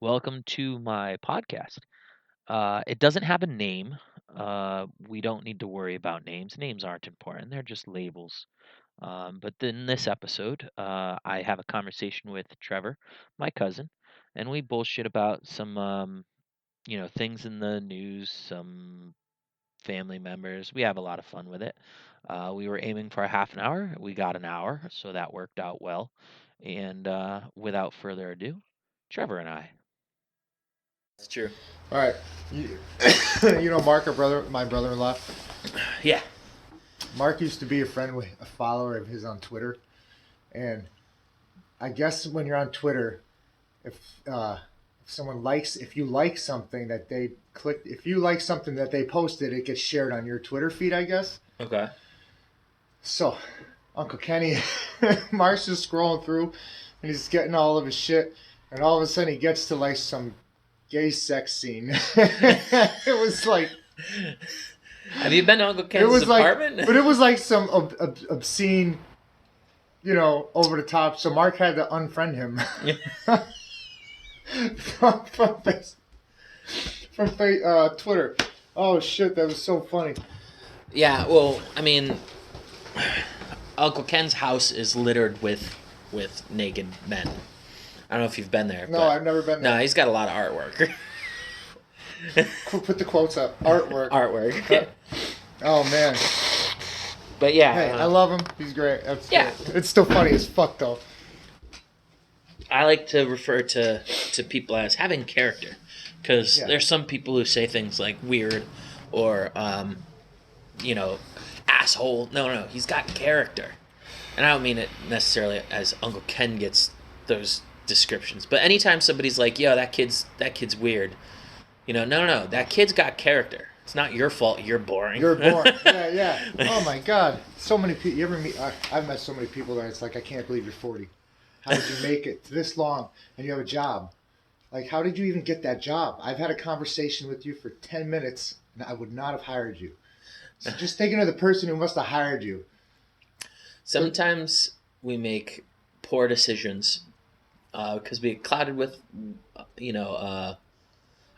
Welcome to my podcast. It doesn't have a name. We don't need to worry about names. Names aren't important, they're just labels. But in this episode, I have a conversation with Trevor, my cousin, and we bullshit about some, things in the news, some family members. We have a lot of fun with it. We were aiming for a half an hour. We got an hour, so that worked out well. And without further ado, Trevor and I. That's true. All right. You, you know Mark, my brother-in-law. Yeah. Mark used to be a follower of his on Twitter, and I guess when you're on Twitter, if you like something that they clicked, if you like something that they posted, it gets shared on your Twitter feed, I guess. Okay. So, Uncle Kenny, Mark's just scrolling through, and he's getting all of his shit, and all of a sudden he gets to like some gay sex scene. It was like. Have you been to Uncle Ken's apartment? But it was like some obscene, over the top. So Mark had to unfriend him from Twitter. Oh shit, that was so funny. Yeah. Well, I mean, Uncle Ken's house is littered with naked men. I don't know if you've been there. No, I've never been there. No, he's got a lot of artwork. Put the quotes up. Artwork. Oh man. But yeah. Hey, I love him. He's great. Yeah. It's still funny as fuck though. I like to refer to people as having character, because there's some people who say things like weird or asshole. No, he's got character, and I don't mean it necessarily as Uncle Ken gets those descriptions. But anytime somebody's like, "Yo, that kid's weird," no, that kid's got character. It's not your fault. You're boring. You're boring. Yeah. Oh my god, so many people. You ever meet? I've met so many people that it's like, I can't believe you're 40. How did you make it this long and you have a job? Like, how did you even get that job? I've had a conversation with you for 10 minutes and I would not have hired you. So just thinking of the person who must have hired you. Sometimes we make poor decisions because we get clouded with, I'm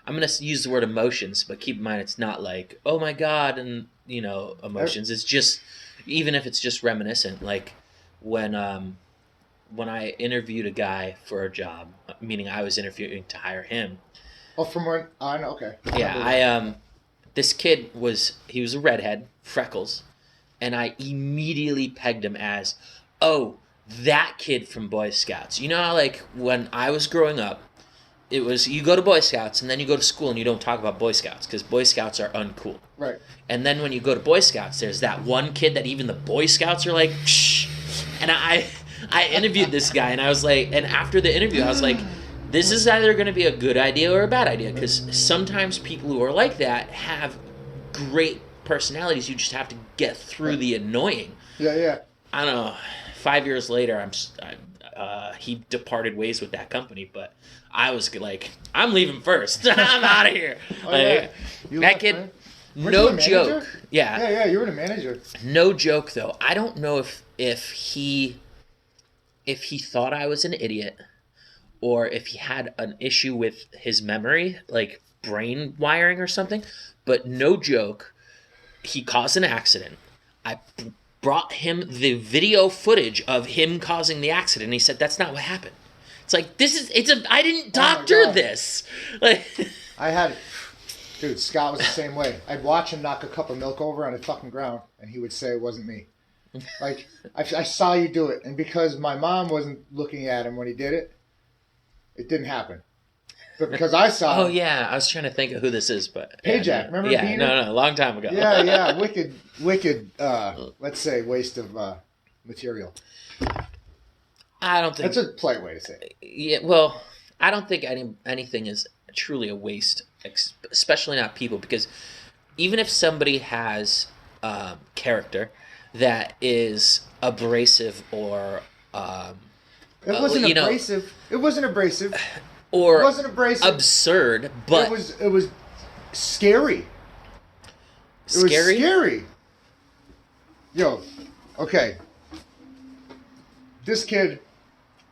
going to use the word emotions, but keep in mind it's not like, oh my God, and, emotions. It's just, even if it's just reminiscent, like when I interviewed a guy for a job, meaning I was interviewing to hire him. Oh, from when on? Okay. Yeah, this kid was a redhead, freckles, and I immediately pegged him as, oh, that kid from Boy Scouts. You know how, like, when I was growing up, it was, you go to Boy Scouts and then you go to school and you don't talk about Boy Scouts because Boy Scouts are uncool. Right. And then when you go to Boy Scouts, there's that one kid that even the Boy Scouts are like, shh. And I interviewed this guy, and I was like, and after the interview, I was like, this is either going to be a good idea or a bad idea, because sometimes people who are like that have great personalities. You just have to get through the annoying. Yeah. I don't know. 5 years later, he departed ways with that company, but I was like, I'm leaving first. I'm out of here. Oh, yeah. That kid, right? No joke. Yeah, you were the manager. No joke, though. I don't know if he thought I was an idiot or if he had an issue with his memory, like brain wiring or something, but no joke, he caused an accident. I brought him the video footage of him causing the accident, and he said, that's not what happened. It's like, I didn't doctor this. Like, Dude, Scott was the same way. I'd watch him knock a cup of milk over on the fucking ground, and he would say it wasn't me. Like, I saw you do it, and because my mom wasn't looking at him when he did it, it didn't happen. But because I saw him. Oh, yeah, I was trying to think of who this is, but... Payjack, remember Yeah, Peter? no, a long time ago. Yeah, wicked, let's say, waste of material. I don't think... That's a polite way to say it. Yeah, well, I don't think anything is truly a waste, especially not people, because even if somebody has character that is abrasive or it wasn't abrasive. It wasn't abrasive. Or it wasn't abrasive. Absurd, but it was scary. It was scary. Yo, okay. This kid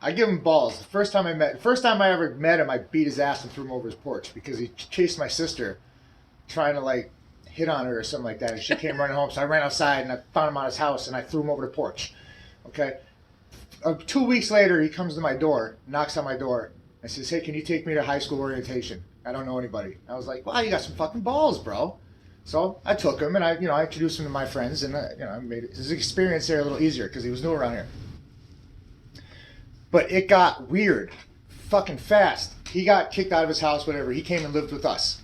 I give him balls. The first time I ever met him, I beat his ass and threw him over his porch because he chased my sister, trying to like hit on her or something like that. And she came running home, so I ran outside and I found him on his house and I threw him over the porch. Okay. 2 weeks later, he comes to my door, knocks on my door, and says, "Hey, can you take me to high school orientation? I don't know anybody." I was like, "Wow, you got some fucking balls, bro." So I took him and I introduced him to my friends and I made his experience there a little easier because he was new around here. But it got weird, fucking fast. He got kicked out of his house, whatever. He came and lived with us.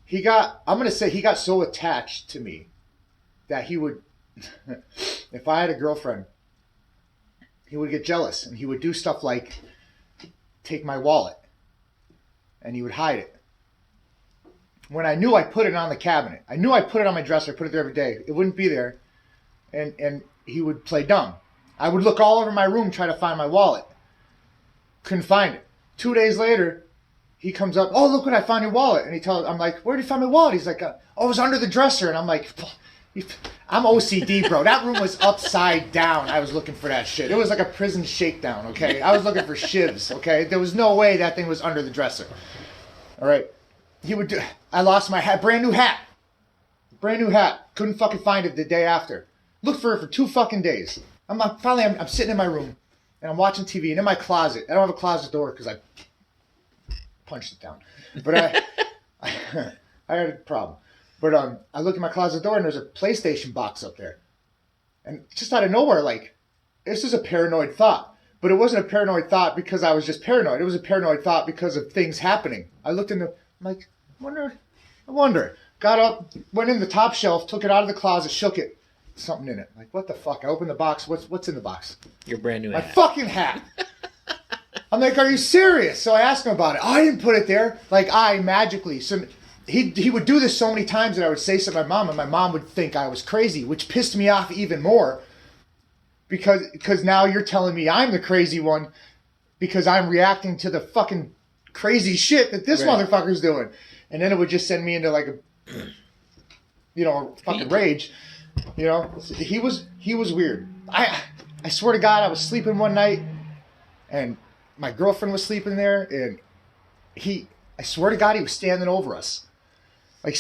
He got so attached to me that he would, if I had a girlfriend, he would get jealous and he would do stuff like take my wallet and he would hide it. When I knew I put it on the cabinet, I knew I put it on my dresser, I put it there every day, it wouldn't be there, and he would play dumb. I would look all over my room, try to find my wallet. Couldn't find it. 2 days later, he comes up, "Oh, look what I found your wallet." And I'm like, "Where did you find my wallet?" He's like, "Oh, it was under the dresser." And I'm like, I'm OCD, bro. That room was upside down. I was looking for that shit. It was like a prison shakedown, okay? I was looking for shivs, okay? There was no way that thing was under the dresser. All right. I lost my hat, brand new hat. Brand new hat. Couldn't fucking find it the day after. Looked for it for 2 fucking days. I'm sitting in my room and I'm watching TV and in my closet. I don't have a closet door because I punched it down. But I had a problem. But I look at my closet door and there's a PlayStation box up there. And just out of nowhere, like, this is a paranoid thought. But it wasn't a paranoid thought because I was just paranoid. It was a paranoid thought because of things happening. I looked I'm like, I wonder. Got up, went in the top shelf, took it out of the closet, shook it. Something in it. Like, what the fuck? I opened the box. What's in the box? Your brand new hat. My fucking hat. I'm like, "Are you serious?" So I asked him about it. "Oh, I didn't put it there." Like, magically. So he would do this so many times that I would say something to my mom, and my mom would think I was crazy, which pissed me off even more. Because now you're telling me I'm the crazy one because I'm reacting to the fucking crazy shit that this motherfucker's doing. And then it would just send me into like a fucking rage. He was weird. I swear to God, I was sleeping one night and my girlfriend was sleeping there and I swear to God, he was standing over us. Like,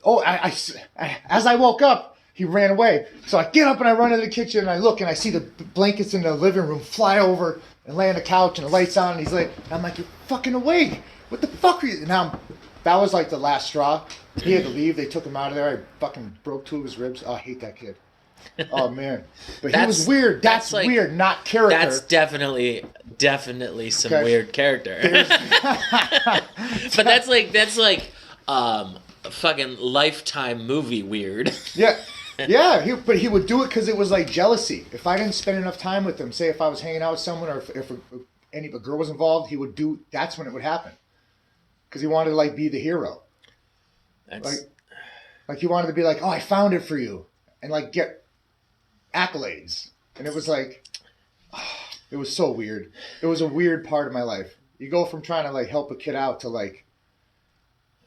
as I woke up, he ran away. So I get up and I run into the kitchen and I look and I see the blankets in the living room fly over and lay on the couch and the lights on and he's like, I'm like, "You're fucking awake. What the fuck are you?" Now, that was like the last straw. He had to leave. They took him out of there. I fucking broke 2 of his ribs. Oh, I hate that kid. Oh, man. But he was weird. That's like, weird, not character. That's definitely some weird character. But that's like a fucking Lifetime movie weird. Yeah. Yeah, but he would do it because it was like jealousy. If I didn't spend enough time with him, say if I was hanging out with someone or if a girl was involved, that's when it would happen. Because he wanted to like be the hero. Like he wanted to be like, "Oh, I found it for you," and like get accolades. And it was like, it was so weird. It was a weird part of my life. You go from trying to like help a kid out to like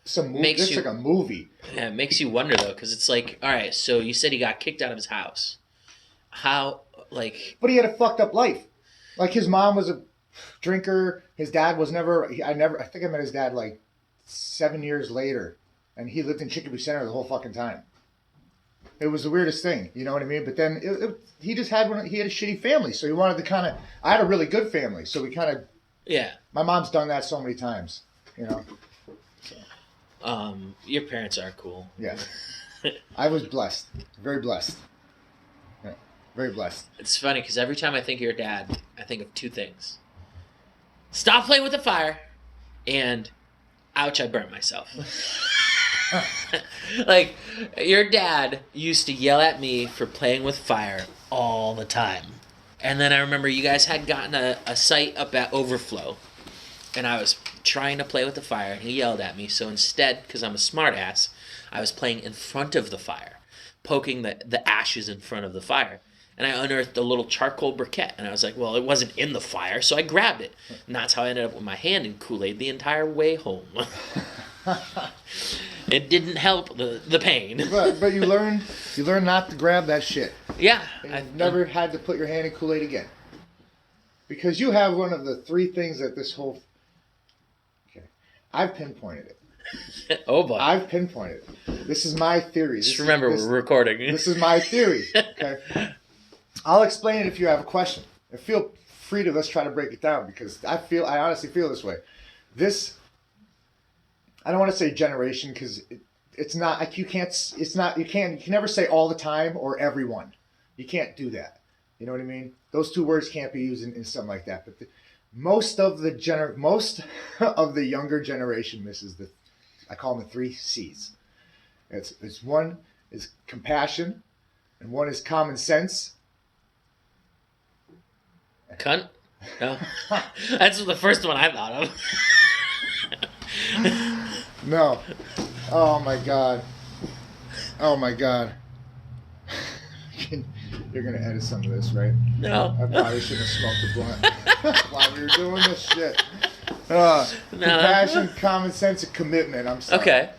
some movie. It's like a movie. Yeah, it makes you wonder though, because it's like, all right, so you said he got kicked out of his house. How, like? But he had a fucked up life. Like his mom was a drinker. His dad was never. I think I met his dad like 7 years later. And he lived in Chicopee Center the whole fucking time. It was the weirdest thing, you know what I mean? But then he just had he had a shitty family, so he wanted to kind of. I had a really good family, so we kind of. Yeah. My mom's done that so many times, you know. So. Your parents are cool. Yeah. I was blessed, very blessed. Yeah, very blessed. It's funny because every time I think of your dad, I think of 2 things: stop playing with the fire, and ouch, I burnt myself. Like, your dad used to yell at me for playing with fire all the time. And then I remember you guys had gotten a site up at Overflow. And I was trying to play with the fire, and he yelled at me. So instead, because I'm a smartass, I was playing in front of the fire, poking the ashes in front of the fire. And I unearthed a little charcoal briquette. And I was like, well, it wasn't in the fire, so I grabbed it. And that's how I ended up with my hand in Kool-Aid the entire way home. It didn't help the pain. But you learned not to grab that shit. Yeah. I've never had to put your hand in Kool-Aid again. because you have one of the three things that this whole. Okay, I've pinpointed it. Oh boy! I've pinpointed it. This is my theory. Just remember, we're recording. This is my theory. Okay, I'll explain it if you have a question. And feel free to let's try to break it down because I honestly feel this way. This, I don't want to say generation because it's not like you can never say all the time or everyone. You can't do that. You know what I mean? Those two words can't be used in something like that. But most of the younger generation misses I call them the 3 C's. It's one is compassion, and one is common sense. Cunt? No. That's the first one I thought of. No. Oh my god. Oh my god. You're gonna edit some of this, right? No. I probably shouldn't have smoked a blunt while we were doing this shit. No. Compassion, common sense, and commitment. I'm sorry. Okay.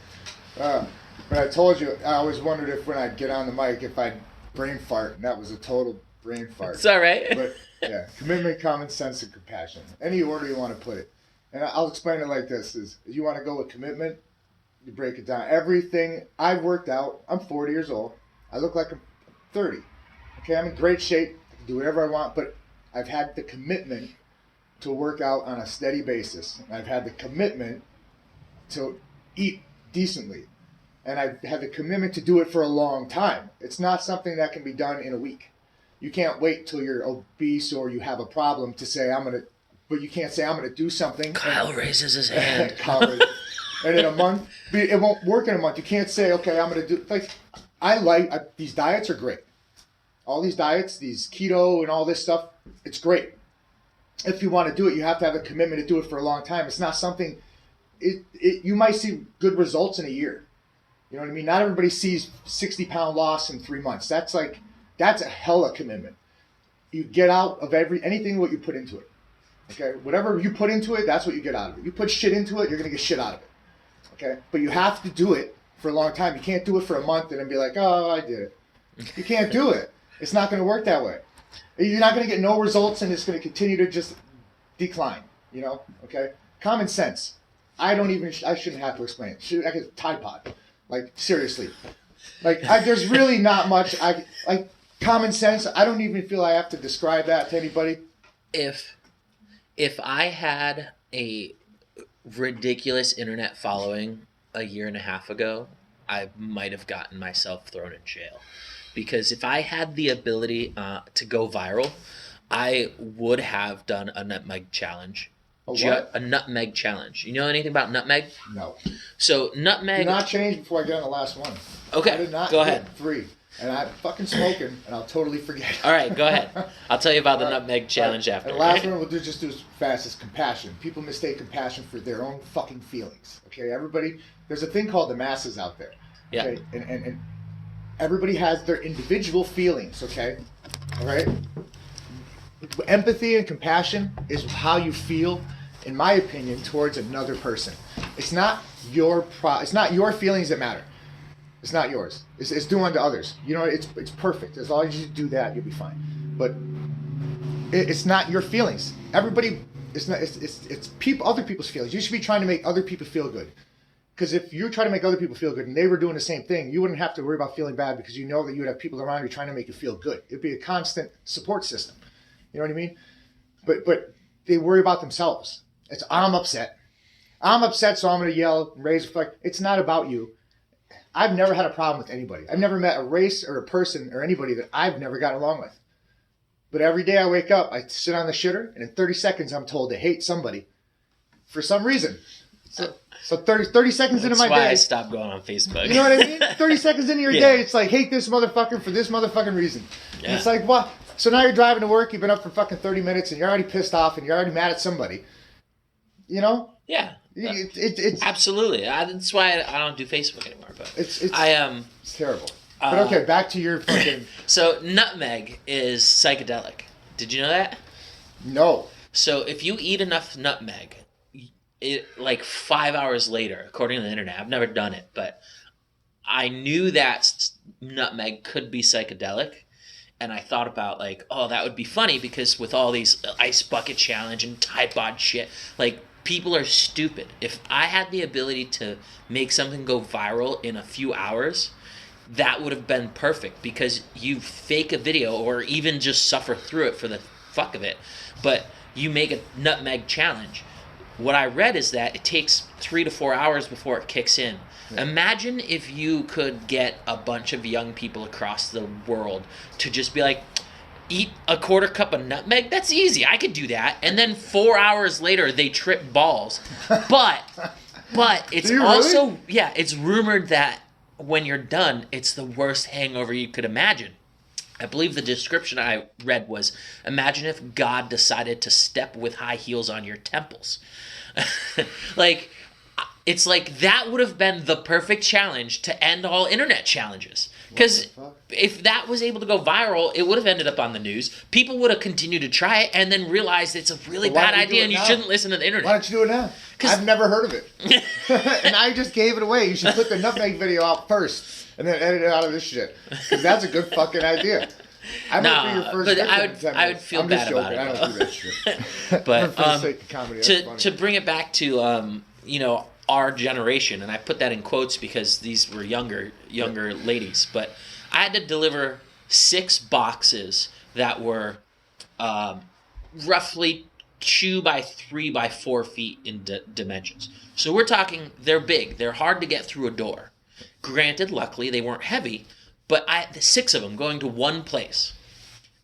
But I told you, I always wondered if when I'd get on the mic, if I'd brain fart, and that was a total brain fart. It's all right. But yeah, commitment, common sense, and compassion. Any order you want to put it. And I'll explain it like this: is you want to go with commitment, you break it down. Everything I've worked out. I'm 40 years old. I look like I'm 30. Okay, I'm in great shape. I can do whatever I want, but I've had the commitment to work out on a steady basis. I've had the commitment to eat decently. And I've had the commitment to do it for a long time. It's not something that can be done in a week. You can't wait till you're obese or you have a problem to say, but you can't say, I'm going to do something. Kyle raises his hand. And in a month, it won't work in a month. You can't say, okay, I'm going to do, these diets are great. All these diets, these keto and all this stuff, it's great. If you want to do it, you have to have a commitment to do it for a long time. It's not something, you might see good results in a year. You know what I mean? Not everybody sees 60-pound loss in 3 months. That's a hella commitment. You get out of anything what you put into it. Okay? Whatever you put into it, that's what you get out of it. You put shit into it, you're going to get shit out of it. Okay? But you have to do it for a long time. You can't do it for a month and then be like, oh, I did it. You can't do it. It's not going to work that way. You're not going to get no results and it's going to continue to just decline. You know? Okay? Common sense. I shouldn't have to explain it. I could Tide Pod. Like, seriously. Like, there's really not much. Common sense, I don't even feel I have to describe that to anybody. If I had a ridiculous internet following a year and a half ago, I might have gotten myself thrown in jail. Because if I had the ability to go viral, I would have done a nutmeg challenge. A nutmeg challenge. You know anything about nutmeg? No. So nutmeg. Do not change before I get on the last one. Okay. I did not go ahead. 3, and I'm fucking smoking, and I'll totally forget. All right, go ahead. I'll tell you about the nutmeg challenge after. And the last one we'll just do as fast as compassion. People mistake compassion for their own fucking feelings. Okay, everybody. There's a thing called the masses out there. Okay? Yeah. And everybody has their individual feelings. Okay. All right. Empathy and compassion is how you feel, in my opinion, towards another person. It's not it's not your feelings that matter. It's not yours. It's do unto others. You know, it's perfect. As long as you do that, you'll be fine. But it's not your feelings. Everybody, it's people, other people's feelings. You should be trying to make other people feel good. Because if you're trying to make other people feel good and they were doing the same thing, you wouldn't have to worry about feeling bad because you know that you would have people around you trying to make you feel good. It'd be a constant support system. You know what I mean? But they worry about themselves. I'm upset. I'm upset, so I'm going to yell and raise a flag. It's not about you. I've never had a problem with anybody. I've never met a race or a person or anybody that I've never gotten along with. But every day I wake up, I sit on the shitter, and in 30 seconds I'm told to hate somebody for some reason. So 30 seconds into my day. That's why I stopped going on Facebook. You know what I mean? 30 seconds into your day, it's like, hate this motherfucker for this motherfucking reason. Yeah. And it's like, what? So now you're driving to work, you've been up for fucking 30 minutes, and you're already pissed off, and you're already mad at somebody. You know? Yeah. It's absolutely. That's why I don't do Facebook anymore. But it's terrible. But okay, back to your fucking. So nutmeg is psychedelic. Did you know that? No. So if you eat enough nutmeg, like 5 hours later, according to the internet, I've never done it, but I knew that nutmeg could be psychedelic, and I thought about like, oh, that would be funny because with all these ice bucket challenge and Tide Pod shit, like people are stupid. If I had the ability to make something go viral in a few hours, that would have been perfect because you fake a video or even just suffer through it for the fuck of it, but you make a nutmeg challenge. What I read is that it takes 3 to 4 hours before it kicks in. Yeah. Imagine if you could get a bunch of young people across the world to just be like, eat a quarter cup of nutmeg? That's easy. I could do that. And then 4 hours later, they trip balls. But it's also, really? Yeah, it's rumored that when you're done, it's the worst hangover you could imagine. I believe the description I read was, imagine if God decided to step with high heels on your temples. Like, it's like that would have been the perfect challenge to end all internet challenges. Because if that was able to go viral, it would have ended up on the news. People would have continued to try it and then realized it's a really bad idea and you shouldn't listen to the internet. Why don't you do it now? I've never heard of it. And I just gave it away. You should put the nutmeg video out first and then edit it out of this shit. Because that's a good fucking idea. I might be your first but I would feel bad about it. I don't do that shit. But to bring it back to our generation, and I put that in quotes because these were younger ladies, but I had to deliver 6 boxes that were roughly 2 by 3 by 4 feet in dimensions. So we're talking, they're big, they're hard to get through a door. Granted, luckily they weren't heavy, but the 6 of them going to one place.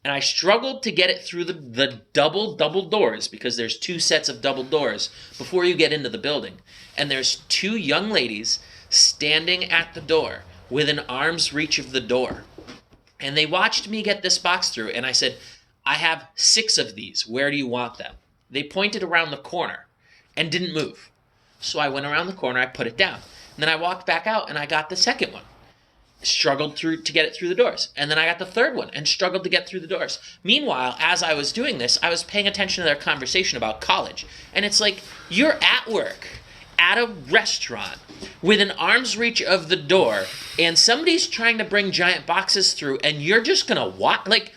And I struggled to get it through the double doors because there's 2 sets of double doors before you get into the building. And there's 2 young ladies standing at the door within arm's reach of the door. And they watched me get this box through, and I said, I have 6 of these. Where do you want them? They pointed around the corner and didn't move. So I went around the corner, I put it down. And then I walked back out, and I got the second one. Struggled to get it through the doors. And then I got the third one and struggled to get through the doors. Meanwhile, as I was doing this, I was paying attention to their conversation about college. And it's like, you're at work, at a restaurant, with an arm's reach of the door, and somebody's trying to bring giant boxes through, and you're just going to watch? Like,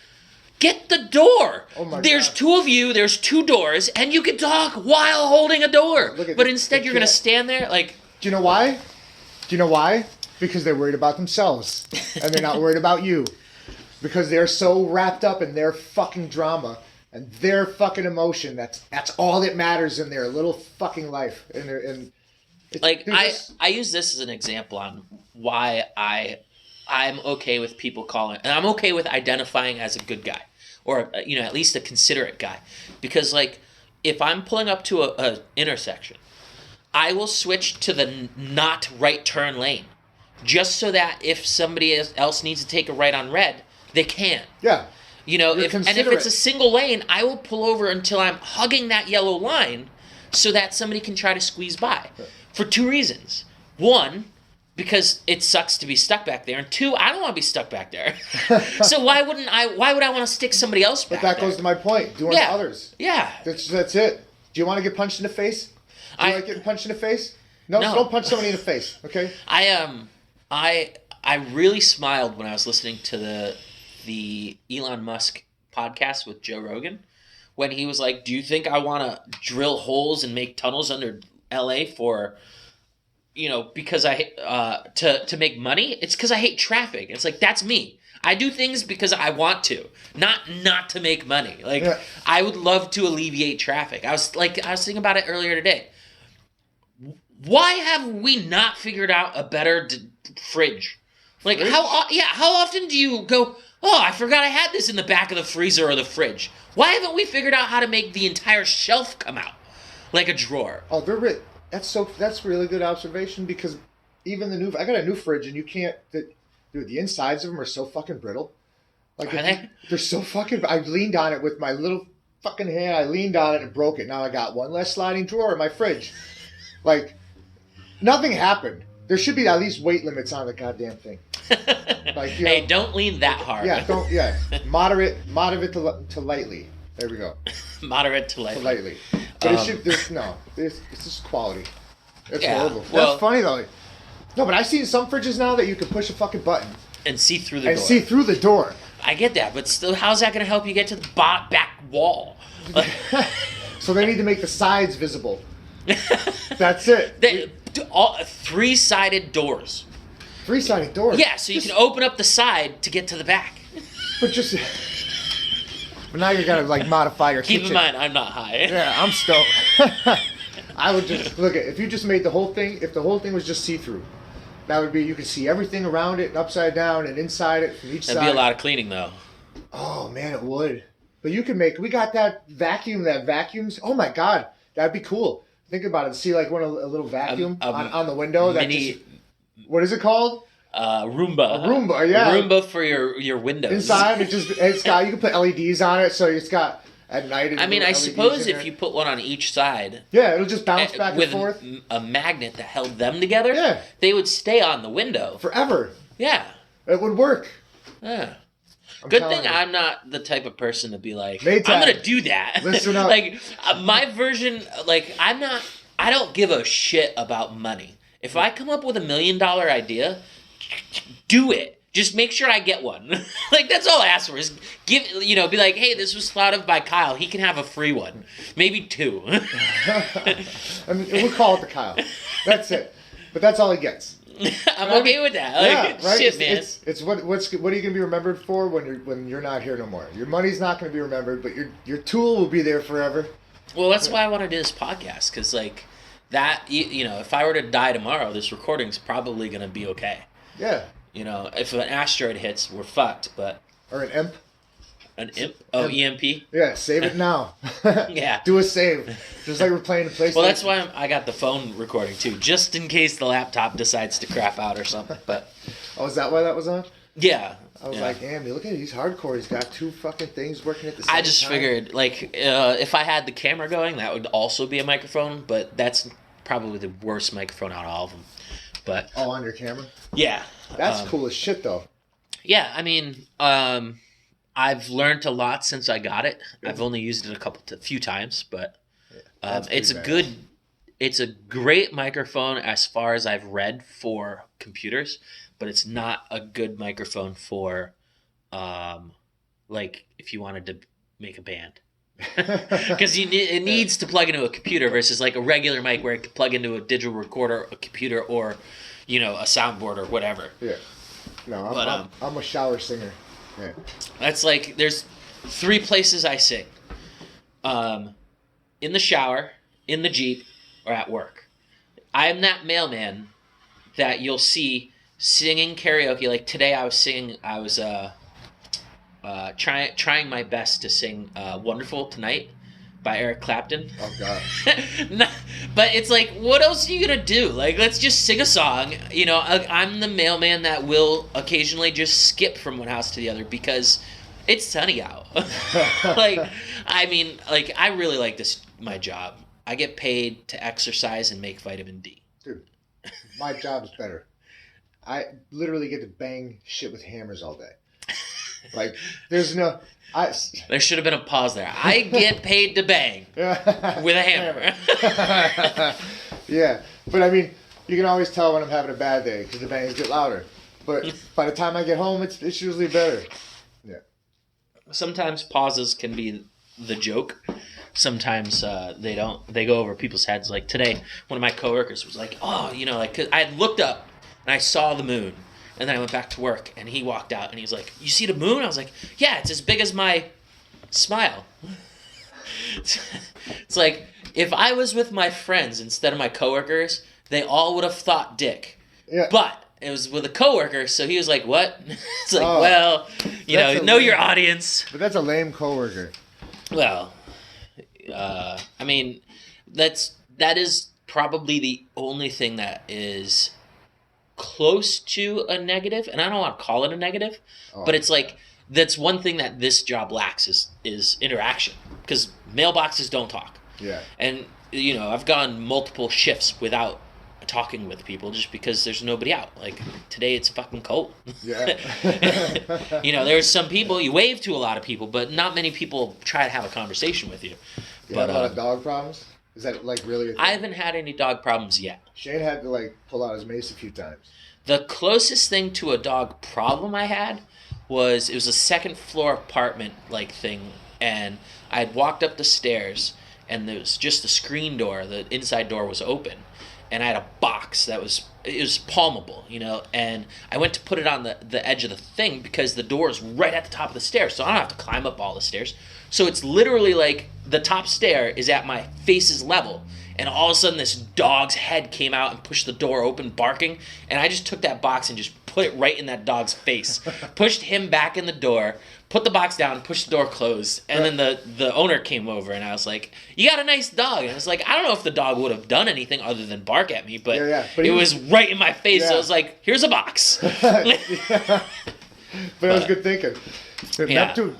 get the door. Oh there's God. 2 of you, there's 2 doors, and you can talk while holding a door. But instead you're going to stand there like... Do you know why? Because they're worried about themselves, and they're not worried about you. Because they're so wrapped up in their fucking drama and their fucking emotion. That's all that matters in their little fucking life. I use this as an example on why I'm okay with people calling, and I'm okay with identifying as a good guy, or at least a considerate guy, because like if I'm pulling up to a intersection, I will switch to the not right turn lane. Just so that if somebody else needs to take a right on red, they can. Yeah. If it's a single lane, I will pull over until I'm hugging that yellow line so that somebody can try to squeeze by. For 2 reasons. 1, because it sucks to be stuck back there. And 2, I don't want to be stuck back there. So why would I want to stick somebody else back there? But that goes to my point. Doing to others. Yeah. That's it. Do you want to get punched in the face? Do you like getting punched in the face? No, don't punch somebody in the face, okay? I really smiled when I was listening to the Elon Musk podcast with Joe Rogan when he was like, do you think I want to drill holes and make tunnels under LA for, because to make money? It's because I hate traffic. It's like, that's me. I do things because I want to, not to make money. Like, yeah. I would love to alleviate traffic. I was thinking about it earlier today. Why have we not figured out a better fridge? Like, how often do you go, oh, I forgot I had this in the back of the freezer or the fridge? Why haven't we figured out how to make the entire shelf come out like a drawer? Oh, that's really good observation, because even I got a new fridge and you can't, dude, the insides of them are so fucking brittle. Like, they're so fucking, I leaned on it with my little fucking hand, I leaned on it and broke it. Now I got one less sliding drawer in my fridge. Like, nothing happened. There should be at least weight limits on the goddamn thing. Like, hey, don't lean that hard. Yeah, moderate to lightly. There we go. Moderate to lightly. But it's just quality. It's horrible. That's funny though. No, but I've seen some fridges now that you can push a fucking button and see through the door. See through the door. I get that, but still, how's that going to help you get to the back wall? So they need to make the sides visible. That's it. All 3-sided doors. 3-sided doors. Yeah, so you can open up the side to get to the back. But just. But now you gotta like modify your Keep kitchen. in mind, I'm not high. Yeah, I'm stoked. I would just look at if you just made the whole thing. If the whole thing was just see-through, that would be you could see everything around it, and upside down, and inside it from each side. That'd be a lot of cleaning, though. Oh man, it would. But you can make. We got that vacuum that vacuums. Oh my god, that'd be cool. Think about it. See like a little vacuum on the window. Mini, that just, what is it called? Roomba. A Roomba, yeah. A Roomba for your windows. Inside, it's got you can put LEDs on it, so it's got at night. I mean, I suppose if you put one on each side, yeah, it'll just bounce back and forth. With a magnet that held them together, yeah, they would stay on the window forever. Yeah, it would work. Yeah. Good thing I'm not the type of person to be like, Maytag. I'm gonna do that. Listen up. Like my version, like I don't give a shit about money. If I come up with $1 million idea, do it. Just make sure I get one. Like that's all I ask for is be like, hey, this was thought of by Kyle. He can have a free one, maybe 2. I mean, we'll call it the Kyle. That's it. But that's all he gets. I'm okay with that. Like, yeah, right. Shit, man. It's what are you gonna be remembered for when you're not here no more? Your money's not gonna be remembered, but your tool will be there forever. Well, that's why I want to do this podcast because like that, if I were to die tomorrow, this recording's probably gonna be okay. Yeah. If an asteroid hits, we're fucked. But or an imp. An imp? Oh, EMP? Yeah, save it now. Yeah. Do a save. Just like we're playing the PlayStation. Well, that's why I got the phone recording, too. Just in case the laptop decides to crap out or something. But oh, is that why that was on? Yeah. I was like, damn, look at it. He's hardcore. He's got 2 fucking things working at the same time. I just figured, like, if I had the camera going, that would also be a microphone. But that's probably the worst microphone out of all of them. But oh, on your camera? Yeah. That's cool as shit, though. Yeah, I mean, I've learned a lot since I got it. I've only used it a few times, but it's a great microphone as far as I've read for computers, but it's not a good microphone for, like, if you wanted to make a band. Because it needs to plug into a computer versus like a regular mic where it can plug into a digital recorder, a computer, or a soundboard or whatever. Yeah. No, I'm a shower singer. Yeah. That's like there's 3 places I sing. In the shower, in the Jeep, or at work. I'm that mailman that you'll see singing karaoke. Like today I was trying my best to sing Wonderful Tonight by Eric Clapton. Oh, God. But it's like, what else are you going to do? Like, let's just sing a song. I'm the mailman that will occasionally just skip from one house to the other because it's sunny out. I really like my job. I get paid to exercise and make vitamin D. Dude, my job's better. I literally get to bang shit with hammers all day. Like, there should have been a pause there. I get paid to bang with a hammer. Yeah, but I mean, you can always tell when I'm having a bad day because the bangs get louder. But by the time I get home, it's usually better. Yeah. Sometimes pauses can be the joke. Sometimes they don't. They go over people's heads. Like today, one of my coworkers was like, "Oh, 'cause I had looked up and I saw the moon." And then I went back to work, and he walked out, and he was like, "You see the moon?" I was like, "Yeah, it's as big as my smile." It's like, if I was with my friends instead of my coworkers, they all would have thought dick. Yeah. But it was with a coworker, so he was like, "What?" It's like, know your audience. But that's a lame coworker. Well, I mean, that is probably the only thing that is close to a negative, and I don't want to call it a negative, but it's like that's one thing that this job lacks is interaction because mailboxes don't talk. Yeah. And I've gone multiple shifts without talking with people just because there's nobody out. Like today it's fucking cold. Yeah. There's some people you wave to a lot of people, but not many people try to have a conversation with you. You have a lot of dog problems? Is that like really a thing? I haven't had any dog problems yet. Shane had to like pull out his mace a few times. The closest thing to a dog problem I had it was a second floor apartment like thing, and I had walked up the stairs, and there was just the screen door. The inside door was open, and I had a box that was palmable, and I went to put it on the edge of the thing because the door is right at the top of the stairs, so I don't have to climb up all the stairs. So it's literally like the top stair is at my face's level, and all of a sudden this dog's head came out and pushed the door open barking, and I just took that box and just put it right in that dog's face, pushed him back in the door, put the box down, pushed the door closed, and then the owner came over, and I was like, "You got a nice dog." And I was like, I don't know if the dog would have done anything other than bark at me, but, but it was right in my face, so I was like, "Here's a box." But it was good thinking. Neptune,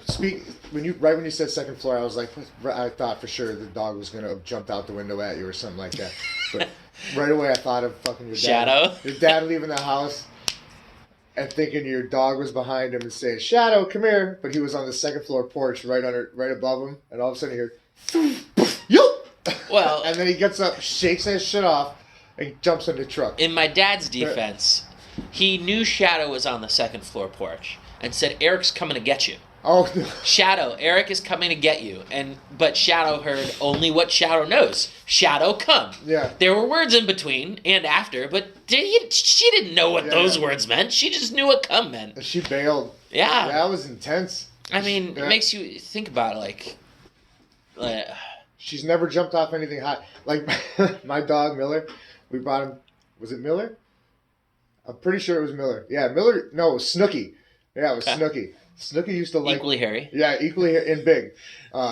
when you said second floor, I was like, I thought for sure the dog was gonna have jumped out the window at you or something like that. But right away, I thought of fucking your dad. Shadow. Your dad leaving the house and thinking your dog was behind him and saying, "Shadow, come here," but he was on the second floor porch right above him, and all of a sudden you hear, "Yup!" Well, and then he gets up, shakes that shit off, and jumps in the truck. In my dad's defense, he knew Shadow was on the second floor porch and said, "Eric's coming to get you." Oh, Shadow, Eric is coming to get you. But Shadow heard only what Shadow knows. Shadow, come. Yeah. There were words in between and after, but she didn't know what those words meant. She just knew what come meant. She bailed. Yeah. That was intense. I mean, it makes you think about it, like she's never jumped off anything high. Like my dog Miller, we brought him. Was it Miller? I'm pretty sure it was Miller. Yeah, Miller. No, it was Snooky. Yeah, it was Snooky. Snooky used to like equally hairy. Yeah, equally and big.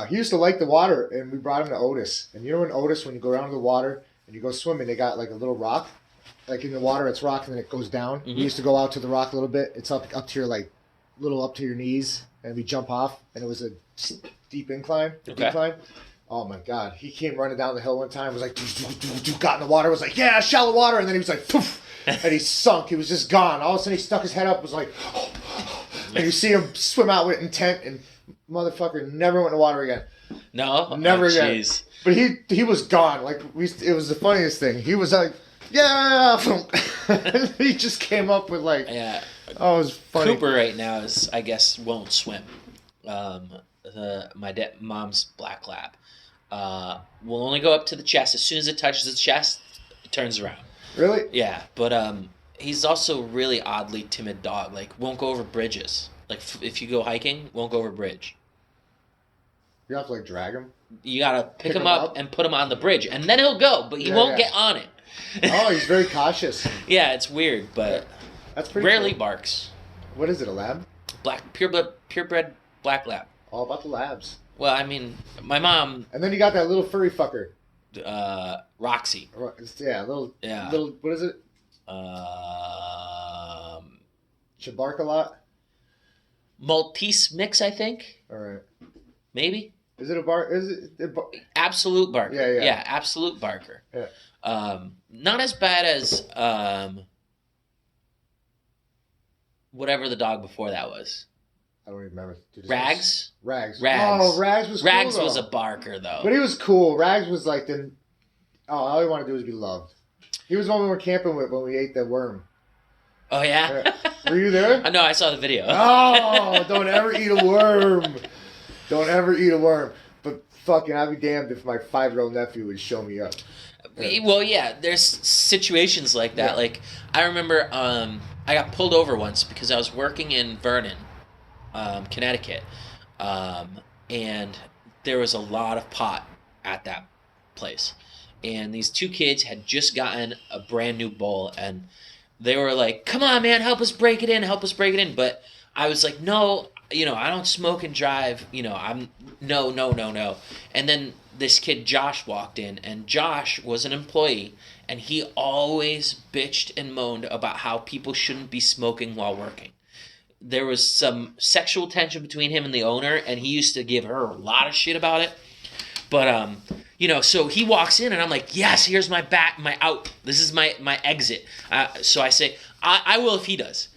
He used to like the water, and we brought him to Otis. And you know in Otis, when you go down to the water and you go swimming, they got like a little rock. Like in the water, it's rock, and then it goes down. Mm-hmm. We used to go out to the rock a little bit. It's up to your up to your knees, and we jump off, and it was a deep incline. Decline. Oh my God! He came running down the hill one time. Was like, got in the water. Was like, yeah, shallow water, and then he was like, poof, and he sunk. He was just gone. All of a sudden, he stuck his head up. Was like, and you see him swim out with intent, and motherfucker never went in the water again. No, never again. Geez. But he was gone. Like it was the funniest thing. He was like, yeah, he just came up with like, yeah. Oh, it was funny. Cooper right now I guess won't swim. My mom's black lab will only go up to the chest. As soon as it touches the chest, it turns around. Really? Yeah, but he's also really oddly timid dog. Like won't go over bridges. Like if you go hiking, won't go over bridge. You have to like drag him. You gotta pick him up and put him on the bridge, and then he'll go, but he won't get on it. Oh, he's very cautious. Yeah, it's weird, but that's pretty rarely cool. barks. What is it? A lab? Purebred black lab. All about the labs. Well, I mean, my mom. And then you got that little furry fucker. Roxy. Yeah, little. What is it? She bark a lot. Maltese mix, I think. All right. Maybe. Is it a bark? Absolute barker? Yeah, absolute barker. Yeah. Not as bad as whatever the dog before that was. I don't even remember. Rags. Rags. Oh, Rags was cool. Rags was a barker though. But he was cool. Rags was like all he wanted to do was be loved. He was the one we were camping with when we ate the worm. Oh yeah. Were you there? I know. I saw the video. Oh, don't ever eat a worm. Don't ever eat a worm. But fucking, I'd be damned if my 5-year-old nephew would show me up. Yeah. Well, yeah, there's situations like that. Yeah. Like, I remember I got pulled over once because I was working in Vernon, Connecticut, and there was a lot of pot at that place. And these two kids had just gotten a brand new bowl, and they were like, "Come on, man, help us break it in." But I was like, "No, I don't smoke and drive. I'm no." And then this kid Josh walked in, and Josh was an employee, and he always bitched and moaned about how people shouldn't be smoking while working. There was some sexual tension between him and the owner, and he used to give her a lot of shit about it. But so he walks in, and I'm like, "Yes, here's my out. This is my exit." So I say, I will if he does.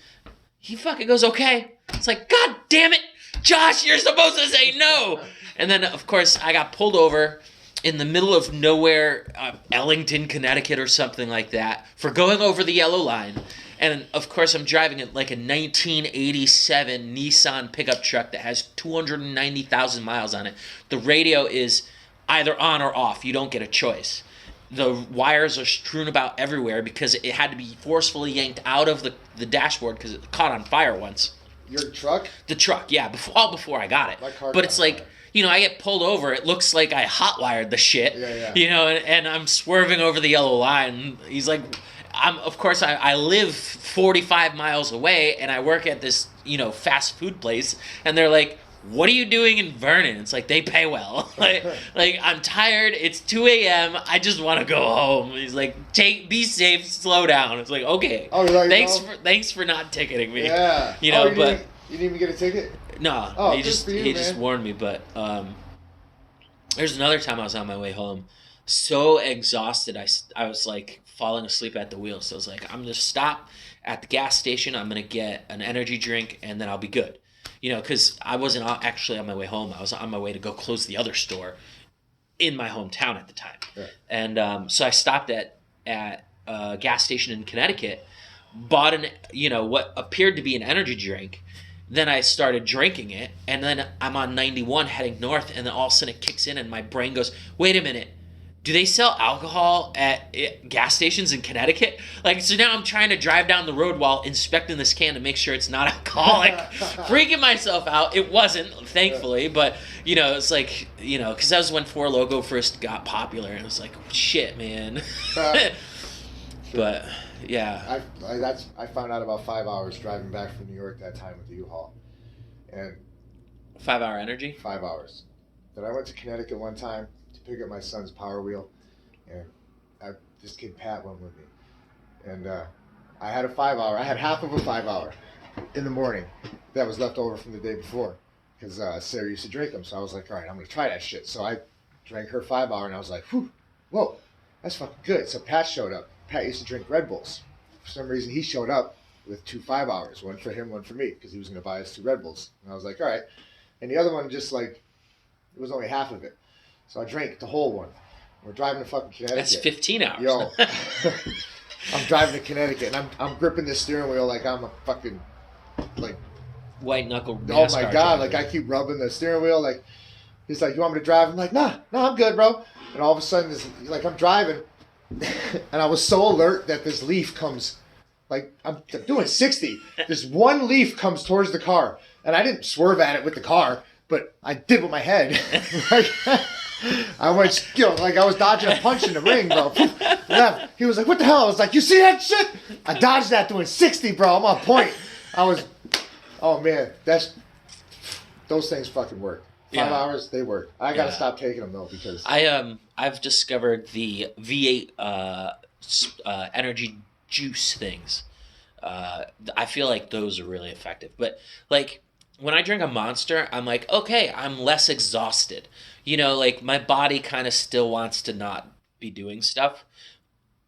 He fucking goes, "Okay." It's like, God damn it, Josh, you're supposed to say no. And then, of course, I got pulled over in the middle of nowhere, Ellington, Connecticut or something like that, for going over the yellow line. And of course, I'm driving like a 1987 Nissan pickup truck that has 290,000 miles on it. The radio is either on or off. You don't get a choice. The wires are strewn about everywhere because it had to be forcefully yanked out of the dashboard because it caught on fire once. Your truck? The truck, yeah, all before I got it. My car But caught it's on like, fire. I get pulled over. It looks like I hotwired the shit. Yeah. And I'm swerving over the yellow line. He's like, of course, I live 45 miles away, and I work at this, fast food place, and they're like, what are you doing in Vernon? It's like, they pay well. like I'm tired. It's 2 a.m. I just want to go home. He's like, be safe, slow down. It's like, okay. Oh, Thanks for not ticketing me. Yeah. You didn't even get a ticket? No, Oh, he good for you, just man. warned me. But there's another time I was on my way home, so exhausted I was like falling asleep at the wheel. So I was like, I'm gonna stop at the gas station. I'm gonna get an energy drink, and then I'll be good. Because I wasn't actually on my way home. I was on my way to go close the other store in my hometown at the time. Yeah. And so I stopped at a gas station in Connecticut, bought what appeared to be an energy drink. Then I started drinking it, and then I'm on 91 heading north, and then all of a sudden it kicks in, and my brain goes, wait a minute, do they sell alcohol at gas stations in Connecticut? So now I'm trying to drive down the road while inspecting this can to make sure it's not alcoholic. Freaking myself out. It wasn't, thankfully, but, it's like, because that was when Four Loko first got popular, and it was like, shit, man. But, yeah. I found out about 5 hours driving back from New York that time with the U-Haul. And 5 Hour Energy? 5 hours. Then I went to Connecticut one time to pick up my son's Power Wheel, and this kid Pat went with me. And I had I had half of a 5 hour in the morning that was left over from the day before because Sarah used to drink them. So I was like, all right, I'm going to try that shit. So I drank her 5 hour, and I was like, whoa, that's fucking good. So Pat showed up. Pat used to drink Red Bulls. For some reason, he showed up with 2 5 hours, one for him, one for me, because he was going to buy us 2 Red Bulls. And I was like, all right. And the other one, just like, it was only half of it. So I drank the whole one. We're driving to fucking Connecticut. That's 15 hours. Yo, I'm driving to Connecticut, and I'm gripping this steering wheel like I'm a fucking, like, white knuckle NASCAR oh my God, driver. like I keep rubbing the steering wheel. Like, he's like, you want me to drive? I'm like, nah, I'm good, bro. And all of a sudden, like I'm driving, and I was so alert that this leaf comes, like I'm doing 60. This one leaf comes towards the car, and I didn't swerve at it with the car, but I did with my head. Like, I went, like I was dodging a punch in the ring, bro. Left. He was like, what the hell? I was like, you see that shit? I dodged that doing 60, bro. I'm on point. Oh man, those things fucking work. 5 hours, they work. I gotta stop taking them though because I've discovered the V8 energy juice things. I feel like those are really effective. But like when I drink a Monster, I'm like, okay, I'm less exhausted. Like my body kind of still wants to not be doing stuff,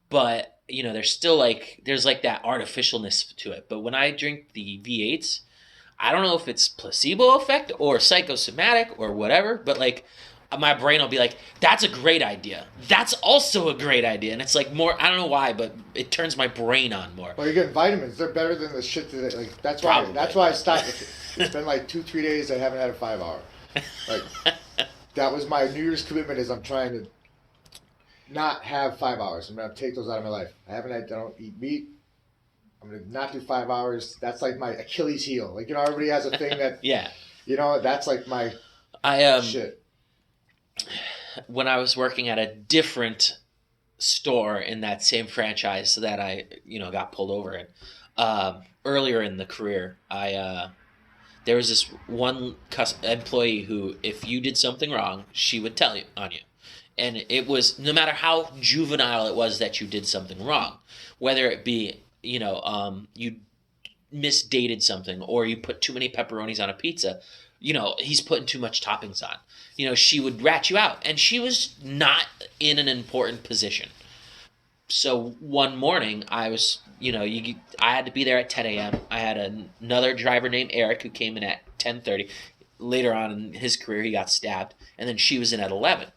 but there's still there's that artificialness to it. But when I drink the V8s, I don't know if it's placebo effect or psychosomatic or whatever, but my brain will be like, that's a great idea. That's also a great idea. And it's more, I don't know why, but it turns my brain on more. Well, you're getting vitamins. They're better than the shit that that's why I stopped with it. It's been 2-3 days I haven't had a 5 hour. That was my New Year's commitment is I'm trying to not have 5 hours. I'm going to take those out of my life. I don't eat meat. I'm going to not do 5 hours. That's like my Achilles heel. Everybody has a thing that, yeah. That's like my shit. When I was working at a different store in that same franchise that I, got pulled over in, earlier in the career, there was this one employee who, if you did something wrong, she would tell you on you. And it was, no matter how juvenile it was that you did something wrong, whether it be, you misdated something or you put too many pepperonis on a pizza, he's putting too much toppings on. She would rat you out. And she was not in an important position. So one morning, I was, I had to be there at 10 a.m. I had another driver named Eric who came in at 10:30. Later on in his career, he got stabbed. And then she was in at 11.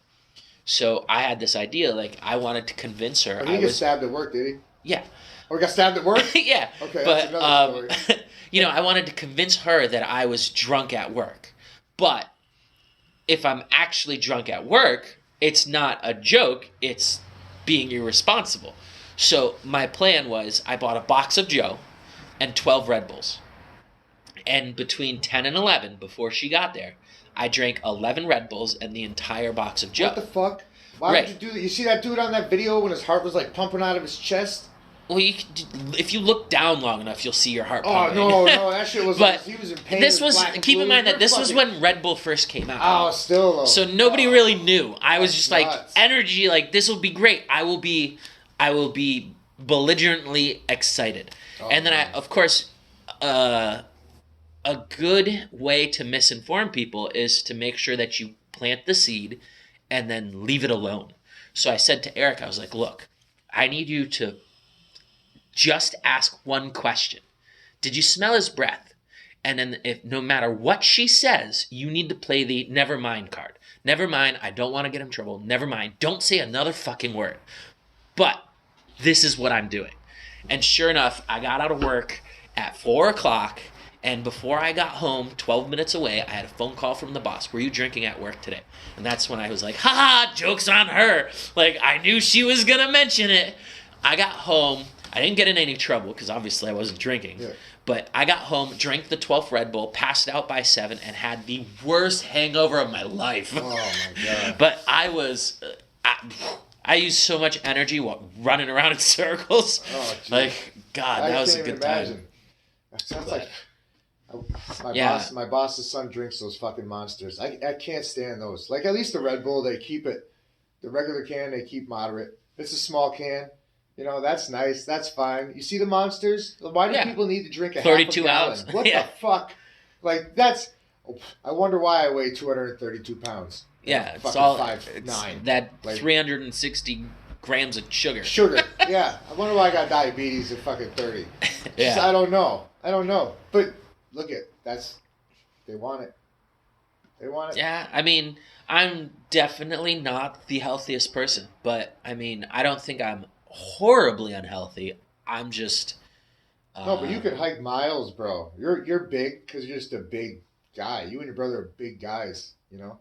So I had this idea, I wanted to convince her. But he got stabbed at work, did he? Yeah. Or got stabbed at work? Yeah. Okay, But that's another story. I wanted to convince her that I was drunk at work. But if I'm actually drunk at work, it's not a joke, it's being irresponsible. So my plan was I bought a box of Joe and 12 Red Bulls. And between 10 and 11, before she got there, I drank 11 Red Bulls and the entire box of Joe. What the fuck? Why Right. would you do that? You see that dude on that video when his heart was like pumping out of his chest? Well, if you look down long enough, you'll see your heart Oh, pumping. no, that shit was But he was in pain. this with was, black and keep in blue. mind that You're this was fucking- when Red Bull first came out. Oh, still though. So nobody really knew. I was That's just like, nuts. energy, like, this will be great. I will be belligerently excited. Oh, And then man. of course, a good way to misinform people is to make sure that you plant the seed and then leave it alone. So I said to Eric, I was like, look, I need you to just ask one question. Did you smell his breath? And then if no matter what she says, you need to play the never mind card. Never mind, I don't want to get in trouble. Never mind, don't say another fucking word. But this is what I'm doing. And sure enough, I got out of work at 4 o'clock. And before I got home, 12 minutes away, I had a phone call from the boss. Were you drinking at work today? And that's when I was like, haha, joke's on her. Like, I knew she was going to mention it. I got home. I didn't get in any trouble because obviously I wasn't drinking. Yeah. But I got home, drank the 12th Red Bull, passed out by 7, and had the worst hangover of my life. Oh my god. But I was... I used so much energy running around in circles. Oh, geez. Like, God, I that was a can't good even time. imagine. That sounds But- like Yeah. my boss's son drinks those fucking monsters. I can't stand those. Like at least the Red Bull, they keep it. The regular can, they keep moderate. It's a small can. You know, that's nice. That's fine. You see the monsters? Why do Yeah. people need to drink a 32 half a ounce. gallon? What Yeah. the fuck? Like that's. I wonder why I weigh 232 pounds. Yeah, it's Fucking all 5'9". that Like- 360 grams of sugar. Sugar. Yeah. I wonder why I got diabetes at fucking 30. Yeah. Just, I don't know. But look at they want it. They want it. Yeah, I mean, I'm definitely not the healthiest person, but I mean, I don't think I'm horribly unhealthy. I'm just No, but you could hike miles, bro. You're big because you're just a big guy. You and your brother are big guys, you know.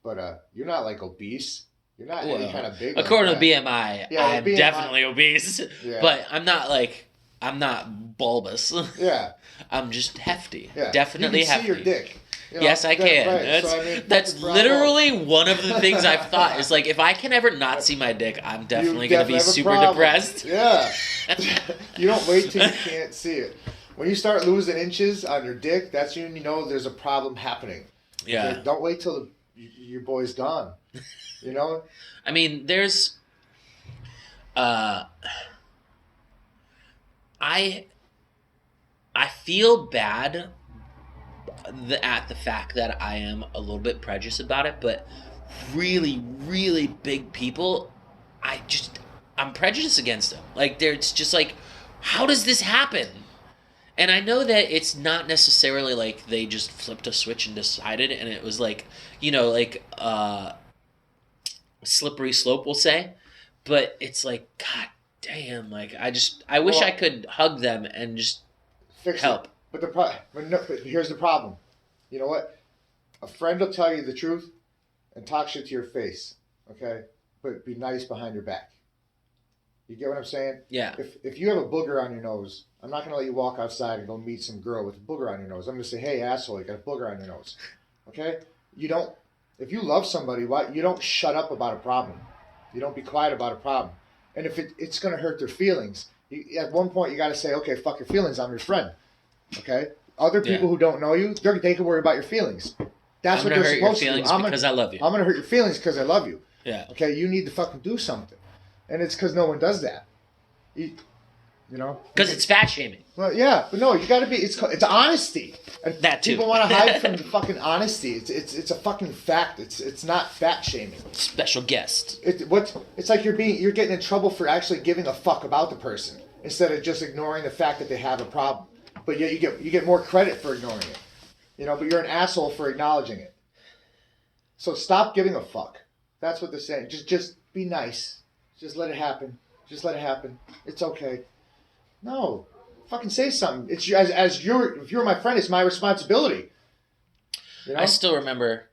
But you're not like obese. You're not any Well, kind of big. according like to that. BMI, Yeah, I'm BMI. definitely obese, Yeah. but I'm not bulbous. Yeah, I'm just hefty. yeah. Definitely you can hefty. see your dick. You know, Yes, I can. Right. That's, So, I mean, that's fucking bravo. literally one of the things I've thought is like, if I can ever not see my dick, I'm definitely going to be have a super problem. depressed. Yeah. You don't wait till you can't see it. When you start losing inches on your dick, that's when you know there's a problem happening. Yeah. Like, don't wait till your boy's gone. You know? I mean, there's, I feel bad at the fact that I am a little bit prejudiced about it, but really, really big people, I'm prejudiced against them. Like, it's just like, how does this happen? And I know that it's not necessarily like they just flipped a switch and decided, and it was like, like, slippery slope, we'll say. But it's like, God damn, like, I wish Well, I could hug them and just Fix help. it. But here's the problem. You know what? A friend will tell you the truth and talk shit to your face. Okay? But be nice behind your back. You get what I'm saying? Yeah. If you have a booger on your nose, I'm not going to let you walk outside and go meet some girl with a booger on your nose. I'm going to say, hey, asshole, you got a booger on your nose. Okay? If you love somebody, you don't shut up about a problem. You don't be quiet about a problem. And if it's going to hurt their feelings, at one point you got to say, okay, fuck your feelings, I'm your friend. Okay? Other people Yeah. who don't know you, they can worry about your feelings. That's I'm what gonna they're hurt your supposed to do. feelings because I love you. I'm going to hurt your feelings because I love you. Yeah. Okay? You need to fucking do something. And it's because no one does that. You know? Because it's fat shaming. Well, yeah, but no, you got to be. It's honesty. And That too. People want to hide from the fucking honesty. It's a fucking fact. It's not fat shaming. Special guest. It's like you're getting in trouble for actually giving a fuck about the person instead of just ignoring the fact that they have a problem. But yet you get more credit for ignoring it. You know, but you're an asshole for acknowledging it. So stop giving a fuck. That's what they're saying. Just be nice. Just let it happen. Just let it happen. It's okay. No, fucking say something. It's if you're my friend, it's my responsibility. You know. I still remember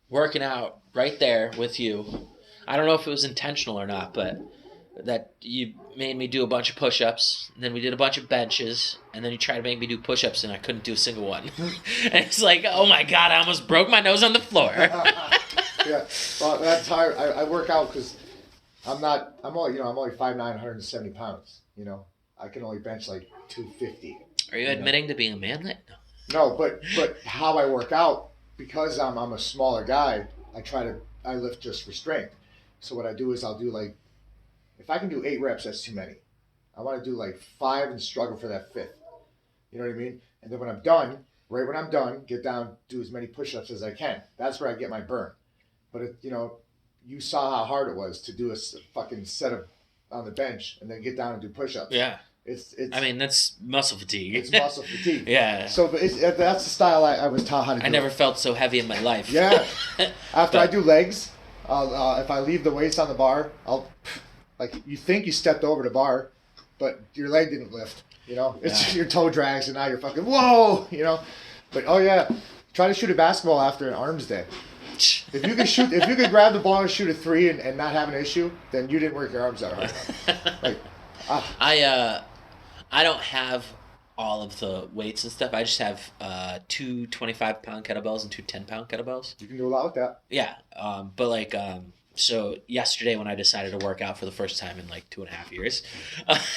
working out right there with you. I don't know if it was intentional or not, but that you made me do a bunch of push-ups, and then we did a bunch of benches, and then you tried to make me do push-ups, and I couldn't do a single one. And it's like, oh my god, I almost broke my nose on the floor. Yeah, well, that's how I work out because I'm only 5'9", 170 pounds. You know, I can only bench like 250. Are you admitting to being a manlet? No, but how I work out, because I'm a smaller guy, I lift just for strength. So what I do is I'll do like, if I can do 8 reps, that's too many. I want to do like 5 and struggle for that 5th. You know what I mean? And then when I'm done, right when I'm done, get down, do as many push-ups as I can. That's where I get my burn. But you saw how hard it was to do a fucking set of on the bench and then get down and do push-ups. Yeah. It's. I mean, that's muscle fatigue. It's muscle fatigue. Yeah. So, but that's the style I was taught how to do. I never felt so heavy in my life. Yeah. After I do legs, if I leave the weights on the bar, you think you stepped over the bar, but your leg didn't lift. You know, it's just your toe drags, and now you're fucking whoa. You know, but try to shoot a basketball after an arms day. If you could grab the ball and shoot a 3 and not have an issue, then you didn't work your arms that hard. I don't have all of the weights and stuff. I just have 2 25-pound kettlebells and 2 10-pound kettlebells. You can do a lot with that. Yeah, so yesterday when I decided to work out for the first time in like 2.5 years,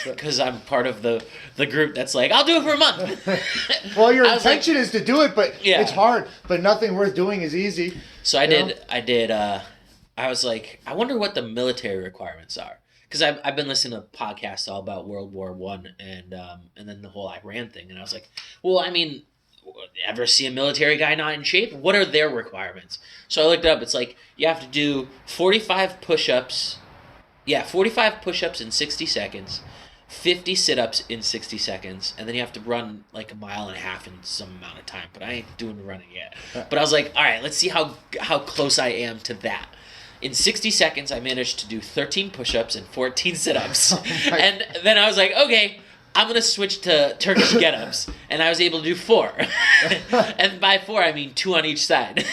because I'm part of the group that's like, I'll do it for a month. Well, your intention is to do it, but yeah. It's hard. But nothing worth doing is easy. So I was like, I wonder what the military requirements are. Because I've been listening to podcasts all about World War I and then the whole Iran thing. And I was like, well, I mean, ever see a military guy not in shape? What are their requirements? So I looked up. It's like you have to do 45 push-ups. Yeah, 45 push-ups in 60 seconds, 50 sit-ups in 60 seconds, and then you have to run like 1.5 miles in some amount of time. But I ain't doing the running yet. But I was like, all right, let's see how close I am to that. In 60 seconds, I managed to do 13 push-ups and 14 sit-ups. And then I was like, okay, I'm going to switch to Turkish get-ups. And I was able to do 4. And by 4, I mean 2 on each side.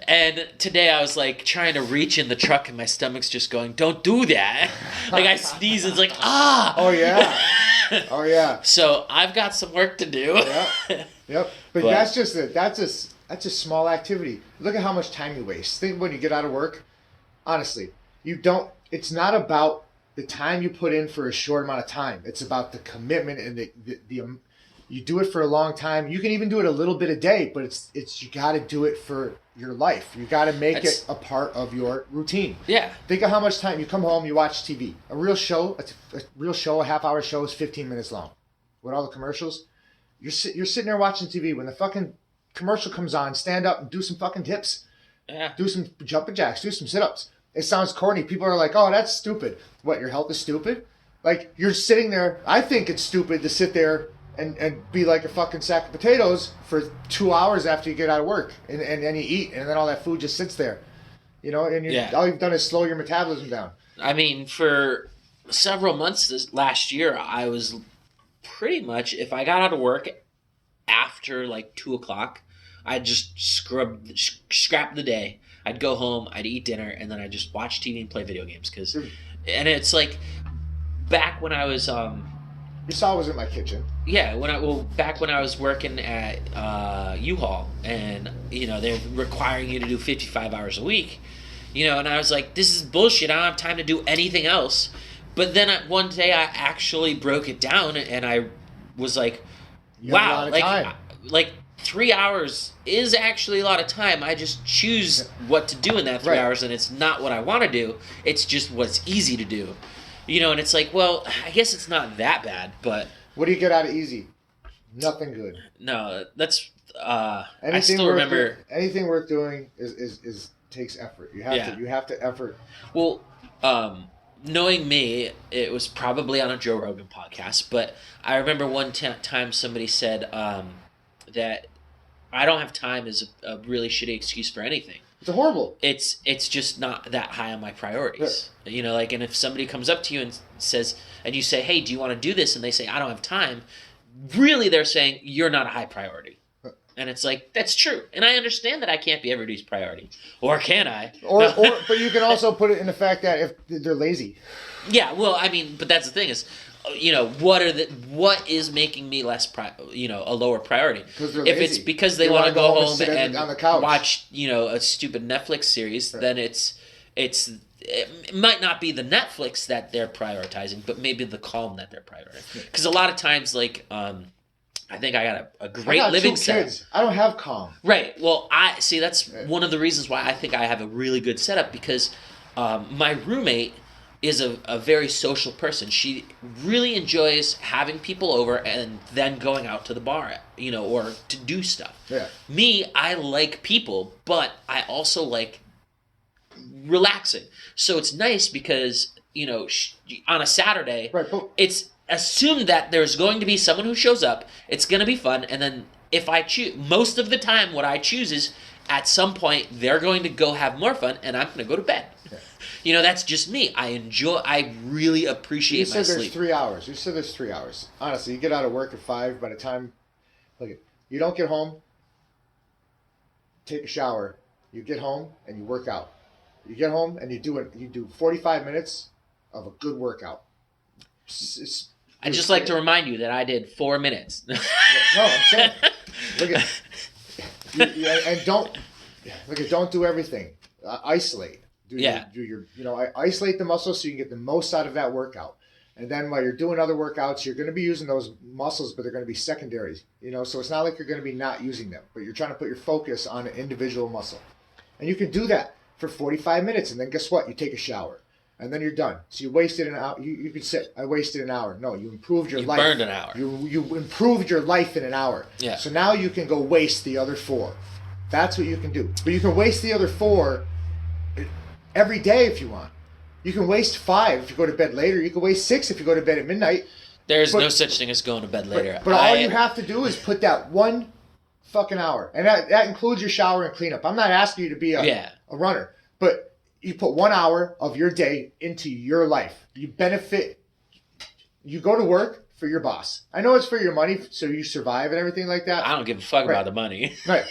And today I was like trying to reach in the truck and my stomach's just going, don't do that. Like I sneeze, it's like, ah. Oh, yeah. Oh, yeah. So I've got some work to do. Yeah. Yep. But that's a small activity. Look at how much time you waste. Think when you get out of work. Honestly, it's not about the time you put in for a short amount of time. It's about the commitment and the you do it for a long time. You can even do it a little bit a day, but it's you got to do it for your life. You got to make it a part of your routine. Yeah. Think of how much time you come home, you watch TV. A real show, a half-hour show is 15 minutes long. With all the commercials, you're sitting there watching TV. When the fucking commercial comes on, stand up and do some fucking dips. Yeah. Do some jumping jacks. Do some sit-ups. It sounds corny. People are like, oh, that's stupid. What, your health is stupid? Like, you're sitting there. I think it's stupid to sit there and be like a fucking sack of potatoes for 2 hours after you get out of work. And then you eat, and then all that food just sits there. You know, and all you've done is slow your metabolism down. I mean, for several months last year, I was pretty much, if I got out of work after like 2 o'clock, I'd just scrap the day. I'd go home, I'd eat dinner, and then I'd just watch TV and play video games. And it's like back when I was You saw I was in my kitchen. Yeah, back when I was working at U-Haul, and they're requiring you to do 55 hours a week, and I was like, this is bullshit. I don't have time to do anything else. But then one day I actually broke it down, and I was like, wow, like 3 hours is actually a lot of time. I just choose what to do in that 3 hours, and it's not what I want to do. It's just what's easy to do. And it's like, well, I guess it's not that bad, but... What do you get out of easy? Nothing good. No, that's... I still remember... Anything worth doing is takes effort. You have to effort. Well, knowing me, it was probably on a Joe Rogan podcast, but I remember one time somebody said that I don't have time is a really shitty excuse for anything. It's horrible. It's just not that high on my priorities. You know, like, and if somebody comes up to you and says, and you say, hey, do you want to do this? And they say, I don't have time. Really, they're saying you're not a high priority. And it's like, that's true. And I understand that I can't be everybody's priority. Or can I? But you can also put it in the fact that if they're lazy. Yeah, well, I mean, but that's the thing is, you know, what is making me less, a lower priority? Because they're If lazy. it's because they want to go home sit and on the couch. watch, a stupid Netflix series, then it might not be the Netflix that they're prioritizing, but maybe the calm that they're prioritizing. Because a lot of times, like, I think I got a great living setup. Kids. I don't have calm. Right. Well, that's one of the reasons why I think I have a really good setup, because my roommate is a very social person. She really enjoys having people over and then going out to the bar, or to do stuff. Yeah. Me, I like people, but I also like relaxing. So it's nice because, on a Saturday, Right, but it's assumed that there's going to be someone who shows up, it's going to be fun, and then if I choose, most of the time what I choose is at some point they're going to go have more fun and I'm going to go to bed. Yeah. That's just me. I really appreciate my sleep. You said there's 3 hours. You said there's 3 hours. Honestly, you get out of work at 5. By the time, you don't get home, take a shower, you get home and you work out. You get home and you do 45 minutes of a good workout. I'd just like to remind you that I did 4 minutes. No, I'm saying, don't do everything. Isolate. Isolate the muscles so you can get the most out of that workout. And then while you're doing other workouts, you're going to be using those muscles, but they're going to be secondaries. So it's not like you're going to be not using them, but you're trying to put your focus on an individual muscle. And you can do that for 45 minutes, and then guess what? You take a shower. And then you're done. So you wasted an hour. You could say, I wasted an hour. No, you improved your life. You burned an hour. You improved your life in an hour. Yeah. So now you can go waste the other 4. That's what you can do. But you can waste the other 4 every day if you want. You can waste 5 if you go to bed later. You can waste 6 if you go to bed at midnight. There's no such thing as going to bed later. But all you have to do is put that 1 fucking hour. And that includes your shower and cleanup. I'm not asking you to be a runner. But you put 1 hour of your day into your life. You benefit. You go to work for your boss. I know it's for your money, so you survive and everything like that. I don't give a fuck about the money. Right.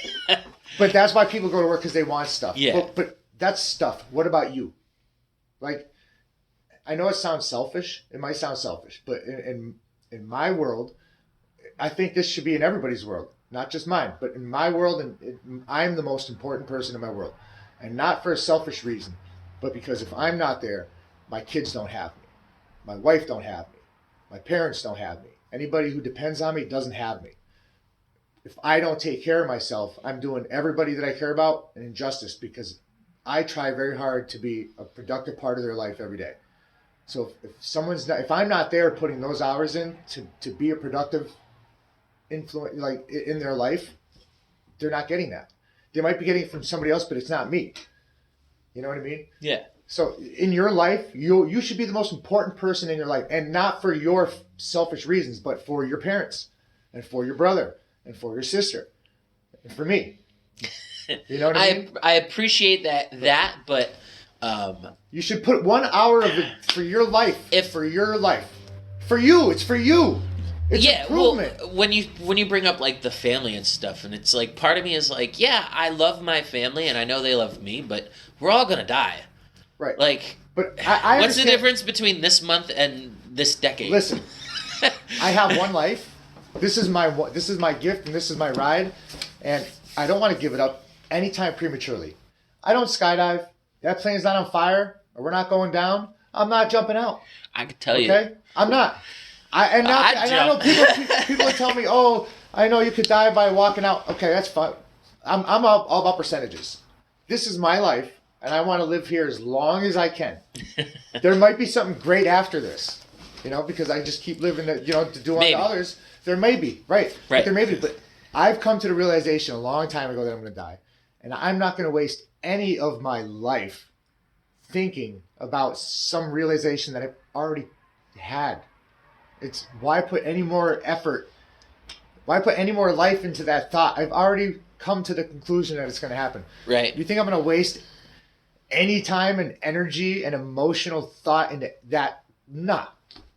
But that's why people go to work, because they want stuff. Yeah. But that's stuff. What about you? Like, I know it sounds selfish. It might sound selfish. But in my world, I think this should be in everybody's world. Not just mine. But in my world, I'm the most important person in my world. And not for a selfish reason, but because if I'm not there, my kids don't have me. My wife don't have me. My parents don't have me. Anybody who depends on me doesn't have me. If I don't take care of myself, I'm doing everybody that I care about an injustice, because I try very hard to be a productive part of their life every day. So if I'm not there putting those hours in to be a productive influence, like in their life, they're not getting that. They might be getting it from somebody else, but it's not me. You know what I mean? Yeah. So in your life, you should be the most important person in your life, and not for your selfish reasons, but for your parents, and for your brother, and for your sister, and for me. You know what I mean? I appreciate that, but you should put 1 hour of it for your life. For your life, for you, it's for you. It's improvement. Well, when you bring up like the family and stuff, and it's like, part of me is like, yeah, I love my family and I know they love me, but we're all gonna die. Right. Like, but I what's the difference between this month and this decade? Listen, I have one life. This is my gift, and this is my ride, and I don't want to give it up anytime prematurely. I don't skydive. That plane's not on fire, or we're not going down. I'm not jumping out. I can tell you. Okay, I'm not. I know people tell me, oh, I know you could die by walking out. Okay, that's fine. I'm all about percentages. This is my life, and I want to live here as long as I can. There might be something great after this, because I just keep living, to do unto others. There may be, right? But there may be, but I've come to the realization a long time ago that I'm going to die, and I'm not going to waste any of my life thinking about some realization that I've already had. It's why put any more effort? Why put any more life into that thought? I've already come to the conclusion that it's going to happen. Right. You think I'm going to waste any time and energy and emotional thought into that? Nah.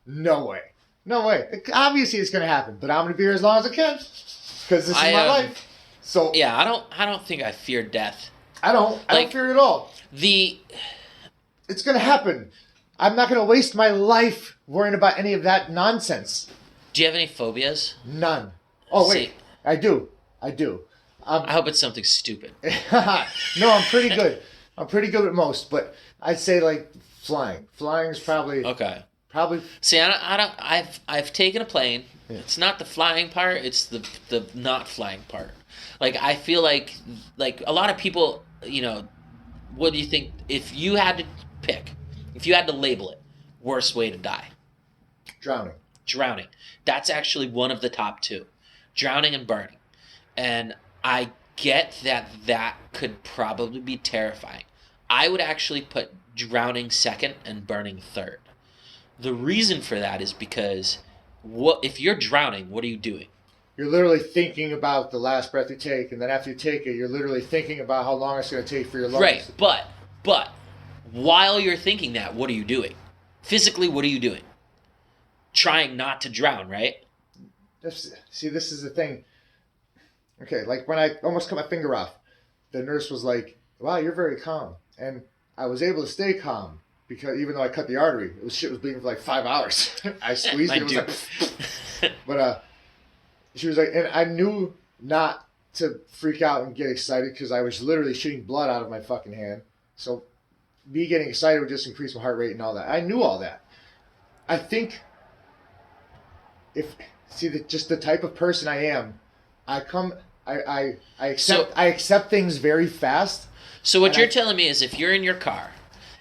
No way. No way. Obviously it's going to happen, but I'm going to be here as long as I can because this is my life. So yeah, I don't think I fear death. I don't fear it at all. It's going to happen. I'm not going to waste my life worrying about any of that nonsense. Do you have any phobias? None. Oh, wait. See, I do. I hope it's something stupid. No, I'm pretty good. I'm pretty good at most, but I'd say like flying. Flying is probably okay. Probably. See, I don't. I've taken a plane. Yeah. It's not the flying part. It's the not flying part. Like I feel like a lot of people. You know, what do you think if you had to pick? If you had to label it, worst way to die? Drowning. Drowning. That's actually one of the top two. Drowning and burning. And I get that could probably be terrifying. I would actually put drowning second and burning third. The reason for that is because if you're drowning, what are you doing? You're literally thinking about the last breath you take, and then after you take it, you're literally thinking about how long it's going to take for your lungs. Right, but while you're thinking that, what are you doing? Physically, what are you doing? Trying not to drown, right? See, this is the thing. Okay, like when I almost cut my finger off, the nurse was like, "Wow, you're very calm," and I was able to stay calm because even though I cut the artery, shit was bleeding for like 5 hours. I squeezed it. It was like, but she was like, and I knew not to freak out and get excited because I was literally shooting blood out of my fucking hand. So me getting excited would just increase my heart rate and all that. I knew all that. I think just the type of person I am, I accept things very fast. So what you're telling me is if you're in your car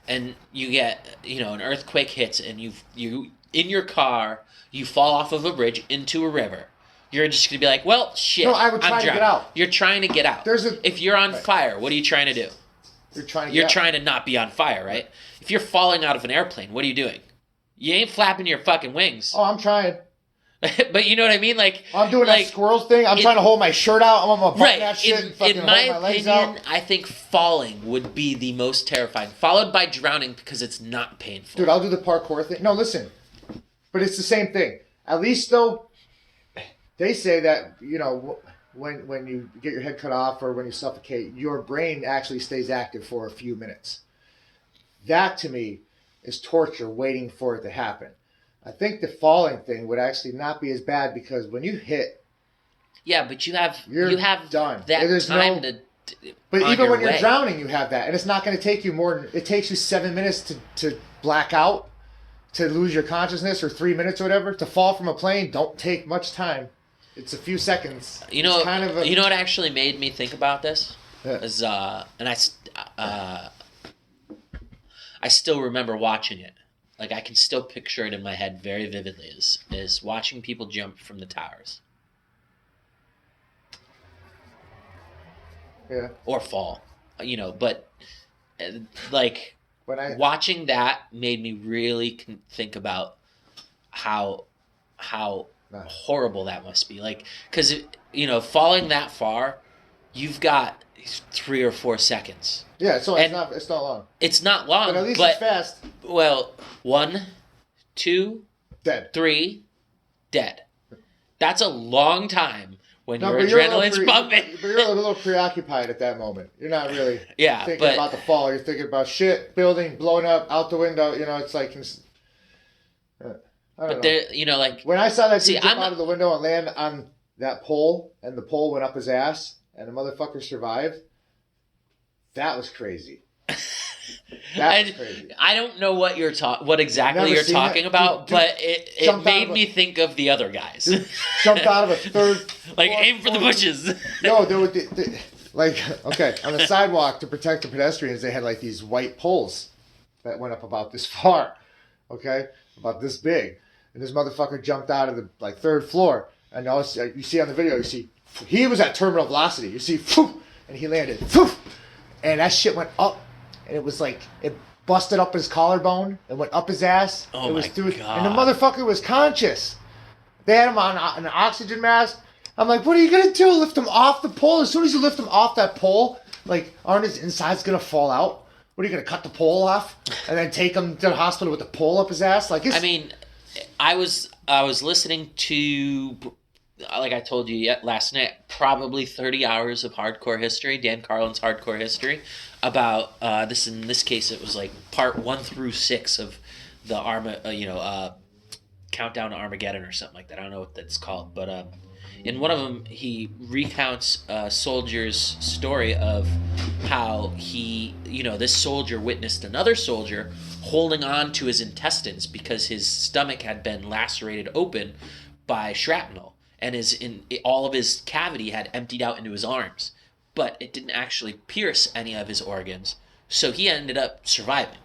and you get, an earthquake hits and you in your car, you fall off of a bridge into a river. You're just going to be like, well, shit, no, I would try to get out. You're trying to get out. If you're on fire, what are you trying to do? You're trying to not be on fire, right? If you're falling out of an airplane, what are you doing? You ain't flapping your fucking wings. Oh, I'm trying. But you know what I mean? Like I'm doing that squirrel thing. I'm trying to hold my shirt out. I'm gonna button that shit and fucking in my hold my legs out. opinion, I think falling would be the most terrifying, followed by drowning because it's not painful. Dude, I'll do the parkour thing. No, listen. But it's the same thing. At least though, they say that, when you get your head cut off or when you suffocate, your brain actually stays active for a few minutes. That to me is torture waiting for it to happen. I think the falling thing would actually not be as bad because when you hit, yeah, but you have done. That time to. But even when you're drowning, you have that, and it's not going to take you more than it takes you 7 minutes to black out, to lose your consciousness, or 3 minutes or whatever. To fall from a plane don't take much time. It's a few seconds. You know what actually made me think about this? Yeah. Is and I still remember watching it. Like I can still picture it in my head very vividly. Is watching people jump from the towers. Yeah. Or fall, but like watching that made me really think about how horrible that must be. Like, because falling that far, you've got 3 or 4 seconds. Yeah, so it's not long. It's not long, but at least it's fast. Well, 1, 2, dead. 3, dead. That's a long time when your adrenaline's pumping. But you're a little preoccupied at that moment. You're not really thinking about the fall. You're thinking about shit, building, blowing up, out the window. It's like... I don't know. Like... When I saw that dude jump out of the window and land on that pole, and the pole went up his ass, and the motherfucker survived, that was crazy. That was crazy. I don't know what what exactly you're talking about, but it made me think of the other guys. Jumped out of a third... like, aim for the bushes. No, there would... okay, on the sidewalk to protect the pedestrians, they had like these white poles that went up about this far, okay? About this big. And this motherfucker jumped out of the third floor. And you see on the video, he was at terminal velocity. You see, and he landed, and that shit went up. And it was like, it busted up his collarbone. It went up his ass. Oh, my God. And the motherfucker was conscious. They had him on an oxygen mask. I'm like, what are you gonna do? Lift him off the pole? As soon as you lift him off that pole, like, aren't his insides gonna fall out? What are you gonna cut the pole off and then take him to the hospital with the pole up his ass? Like, I mean, I was listening to, like I told you last night, probably 30 hours of hardcore history, Dan Carlin's hardcore history, about this. In this case, it was like part 1 through 6 of the Countdown to Armageddon or something like that. I don't know what that's called, but in one of them, he recounts a soldier's story of how this soldier witnessed another soldier holding on to his intestines because his stomach had been lacerated open by shrapnel, and all of his cavity had emptied out into his arms, but it didn't actually pierce any of his organs, so he ended up surviving,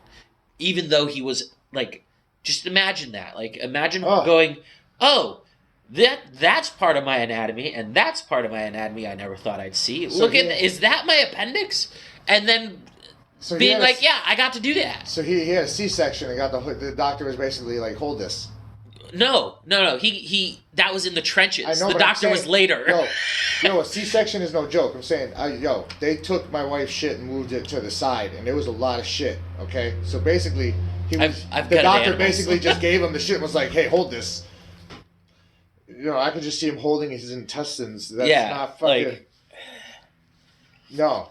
even though he was like, just imagine that, like, imagine going, oh, that's part of my anatomy, and that's part of my anatomy I never thought I'd see. So is that my appendix? And then being like, yeah, I got to do that. So he had a C-section and the doctor was basically like, hold this. No. He that was in the trenches. I know, the doctor was later. Yo, a C-section is no joke. I'm saying, they took my wife's shit and moved it to the side, and there was a lot of shit. Okay, so basically, the doctor basically just gave him the shit and was like, hey, hold this. I could just see him holding his intestines. That's not fucking. No.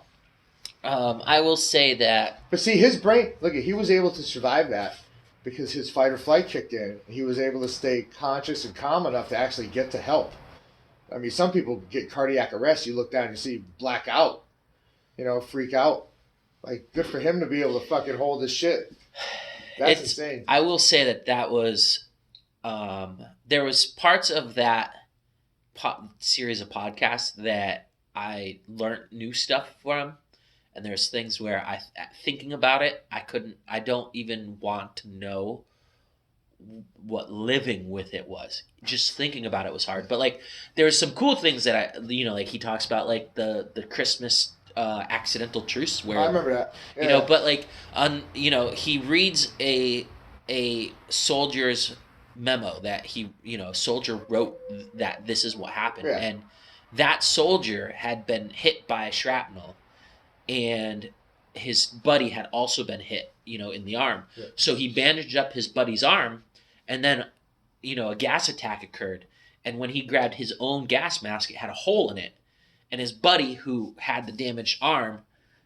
I will say that. But see, his brain. Look, he was able to survive that because his fight or flight kicked in. He was able to stay conscious and calm enough to actually get to help. I mean, some people get cardiac arrest. You look down and you see black out. Freak out. Like, good for him to be able to fucking hold his shit. That's insane. I will say that was. There was parts of that series of podcasts that I learned new stuff from, and there's things where thinking about it, I don't even want to know what living with it was. Just thinking about it was hard. But like, there were some cool things that like he talks about, like the Christmas accidental truce where I remember that. Yeah. But like he reads a soldier's memo that soldier wrote that this is what happened, and that soldier had been hit by shrapnel, and his buddy had also been hit, in the arm. Yeah. So he bandaged up his buddy's arm, and then, a gas attack occurred, and when he grabbed his own gas mask, it had a hole in it, and his buddy, who had the damaged arm,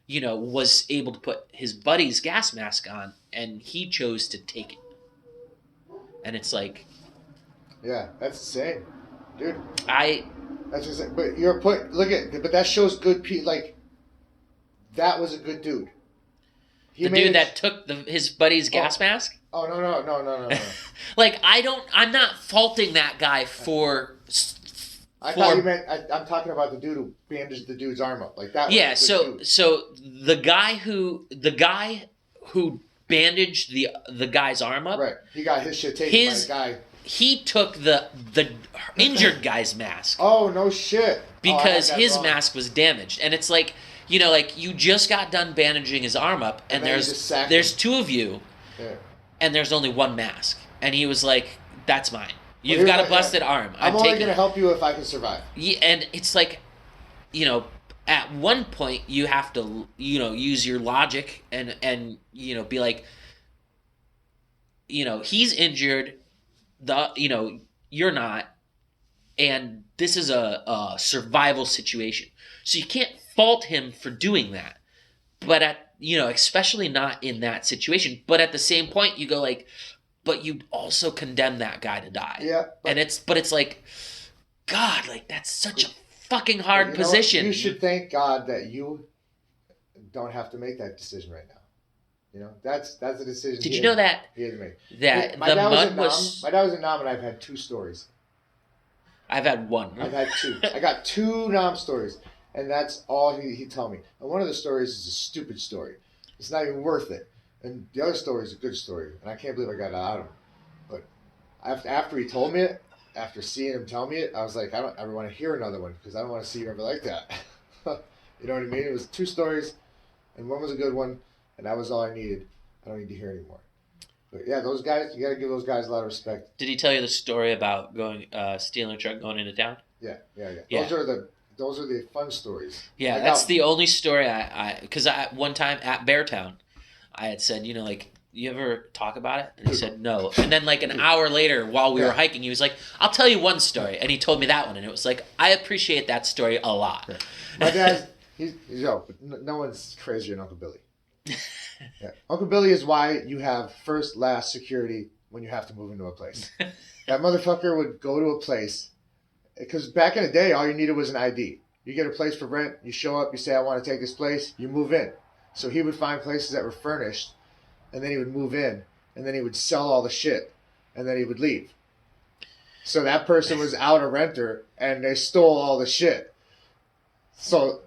was able to put his buddy's gas mask on, and he chose to take it. And it's like, yeah, that's insane, dude. That's insane. But but that shows good people. Like, that was a good dude. Dude that took his buddy's gas mask. Oh no. Like, I'm not faulting that guy for. I thought you meant. I'm talking about the dude who bandaged the dude's arm up like that. Yeah. So the guy who bandaged the guy's arm up. Right. He got his shit taken by the guy. He took the injured guy's mask. Oh, no shit. Because his mask was damaged. And it's like, you just got done bandaging his arm up, and there's two of you, and there's only one mask. And he was like, that's mine. You've got a busted arm. I'm only going to help you if I can survive. Yeah, and it's like, at one point you have to, use your logic and be like, he's injured, you're not, and this is a survival situation. So you can't fault him for doing that. But especially not in that situation. But at the same point, you go like, but you also condemn that guy to die. Yeah. But it's like, God, like, that's such a fucking hard position. You should thank God that you don't have to make that decision right now. That's a decision. Did you know that he had to make? That my dad was in Nam, and I've had 2 stories. I've had 1. I've had 2. I got 2 Nam stories, and that's all he told me. And one of the stories is a stupid story. It's not even worth it. And the other story is a good story, and I can't believe I got it out of him. But after he told me it, after seeing him tell me it, I was like, I don't ever want to hear another one because I don't want to see you ever like that. You know what I mean? It was 2 stories, and one was a good one, and that was all I needed. I don't need to hear anymore. But yeah, those guys, you got to give those guys a lot of respect. Did he tell you the story about stealing a truck going into town? Yeah, yeah, yeah. Yeah. Those are the fun stories. Yeah, Like that's how the only story because I one time at Beartown, I had said, like, you ever talk about it? And he dude, said no. And then like an dude, hour later, while we were yeah, hiking, he was like, "I'll tell you one story," and he told me that one, and it was like, I appreciate that story a lot. yeah. My dad's no one's crazier than Uncle Billy. Yeah, Uncle Billy is why you have first, last security when you have to move into a place. That motherfucker would go to a place because back in the day, all you needed was an ID. You get a place for rent, you show up, you say, I want to take this place, you move in. So he would find places that were furnished, and then he would move in, and then he would sell all the shit, and then he would leave. So that person was out a renter, and they stole all the shit. So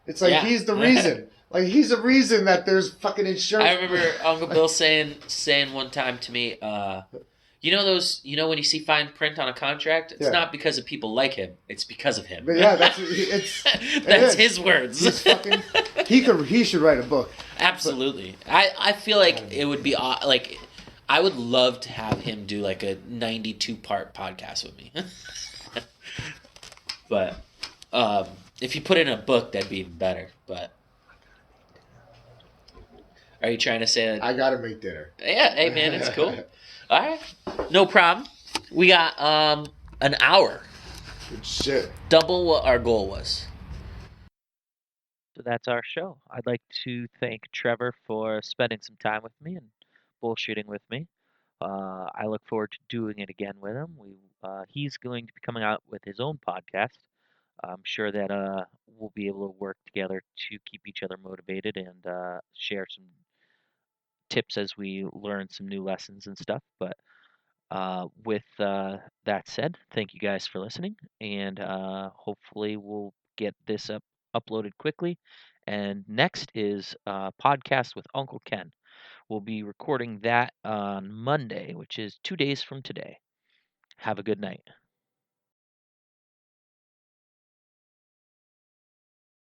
it's like Yeah. he's the reason. Like he's the reason that there's fucking insurance. I remember Uncle Bill saying one time to me, when you see fine print on a contract, it's Yeah. not because of people like him, it's because of him. But yeah, it's That's his words. He's fucking. He should write a book. Absolutely. I feel like it would be like I would love to have him do like a 92-part podcast with me. But if you put it in a book, that'd be even better. But are you trying to say that? I gotta make dinner. Yeah, hey man, it's cool. All right, no problem. We got an hour, Good shit. double what our goal was. So that's our show. I'd like to thank Trevor for spending some time with me and bullshitting with me. I look forward to doing it again with him. He's going to be coming out with his own podcast. I'm sure that we'll be able to work together to keep each other motivated and share some tips as we learn some new lessons and stuff. But with that said, thank you guys for listening, and hopefully we'll get this uploaded quickly. And next is podcast with Uncle Ken. We'll be recording that on Monday, which is 2 days from today. Have a good night.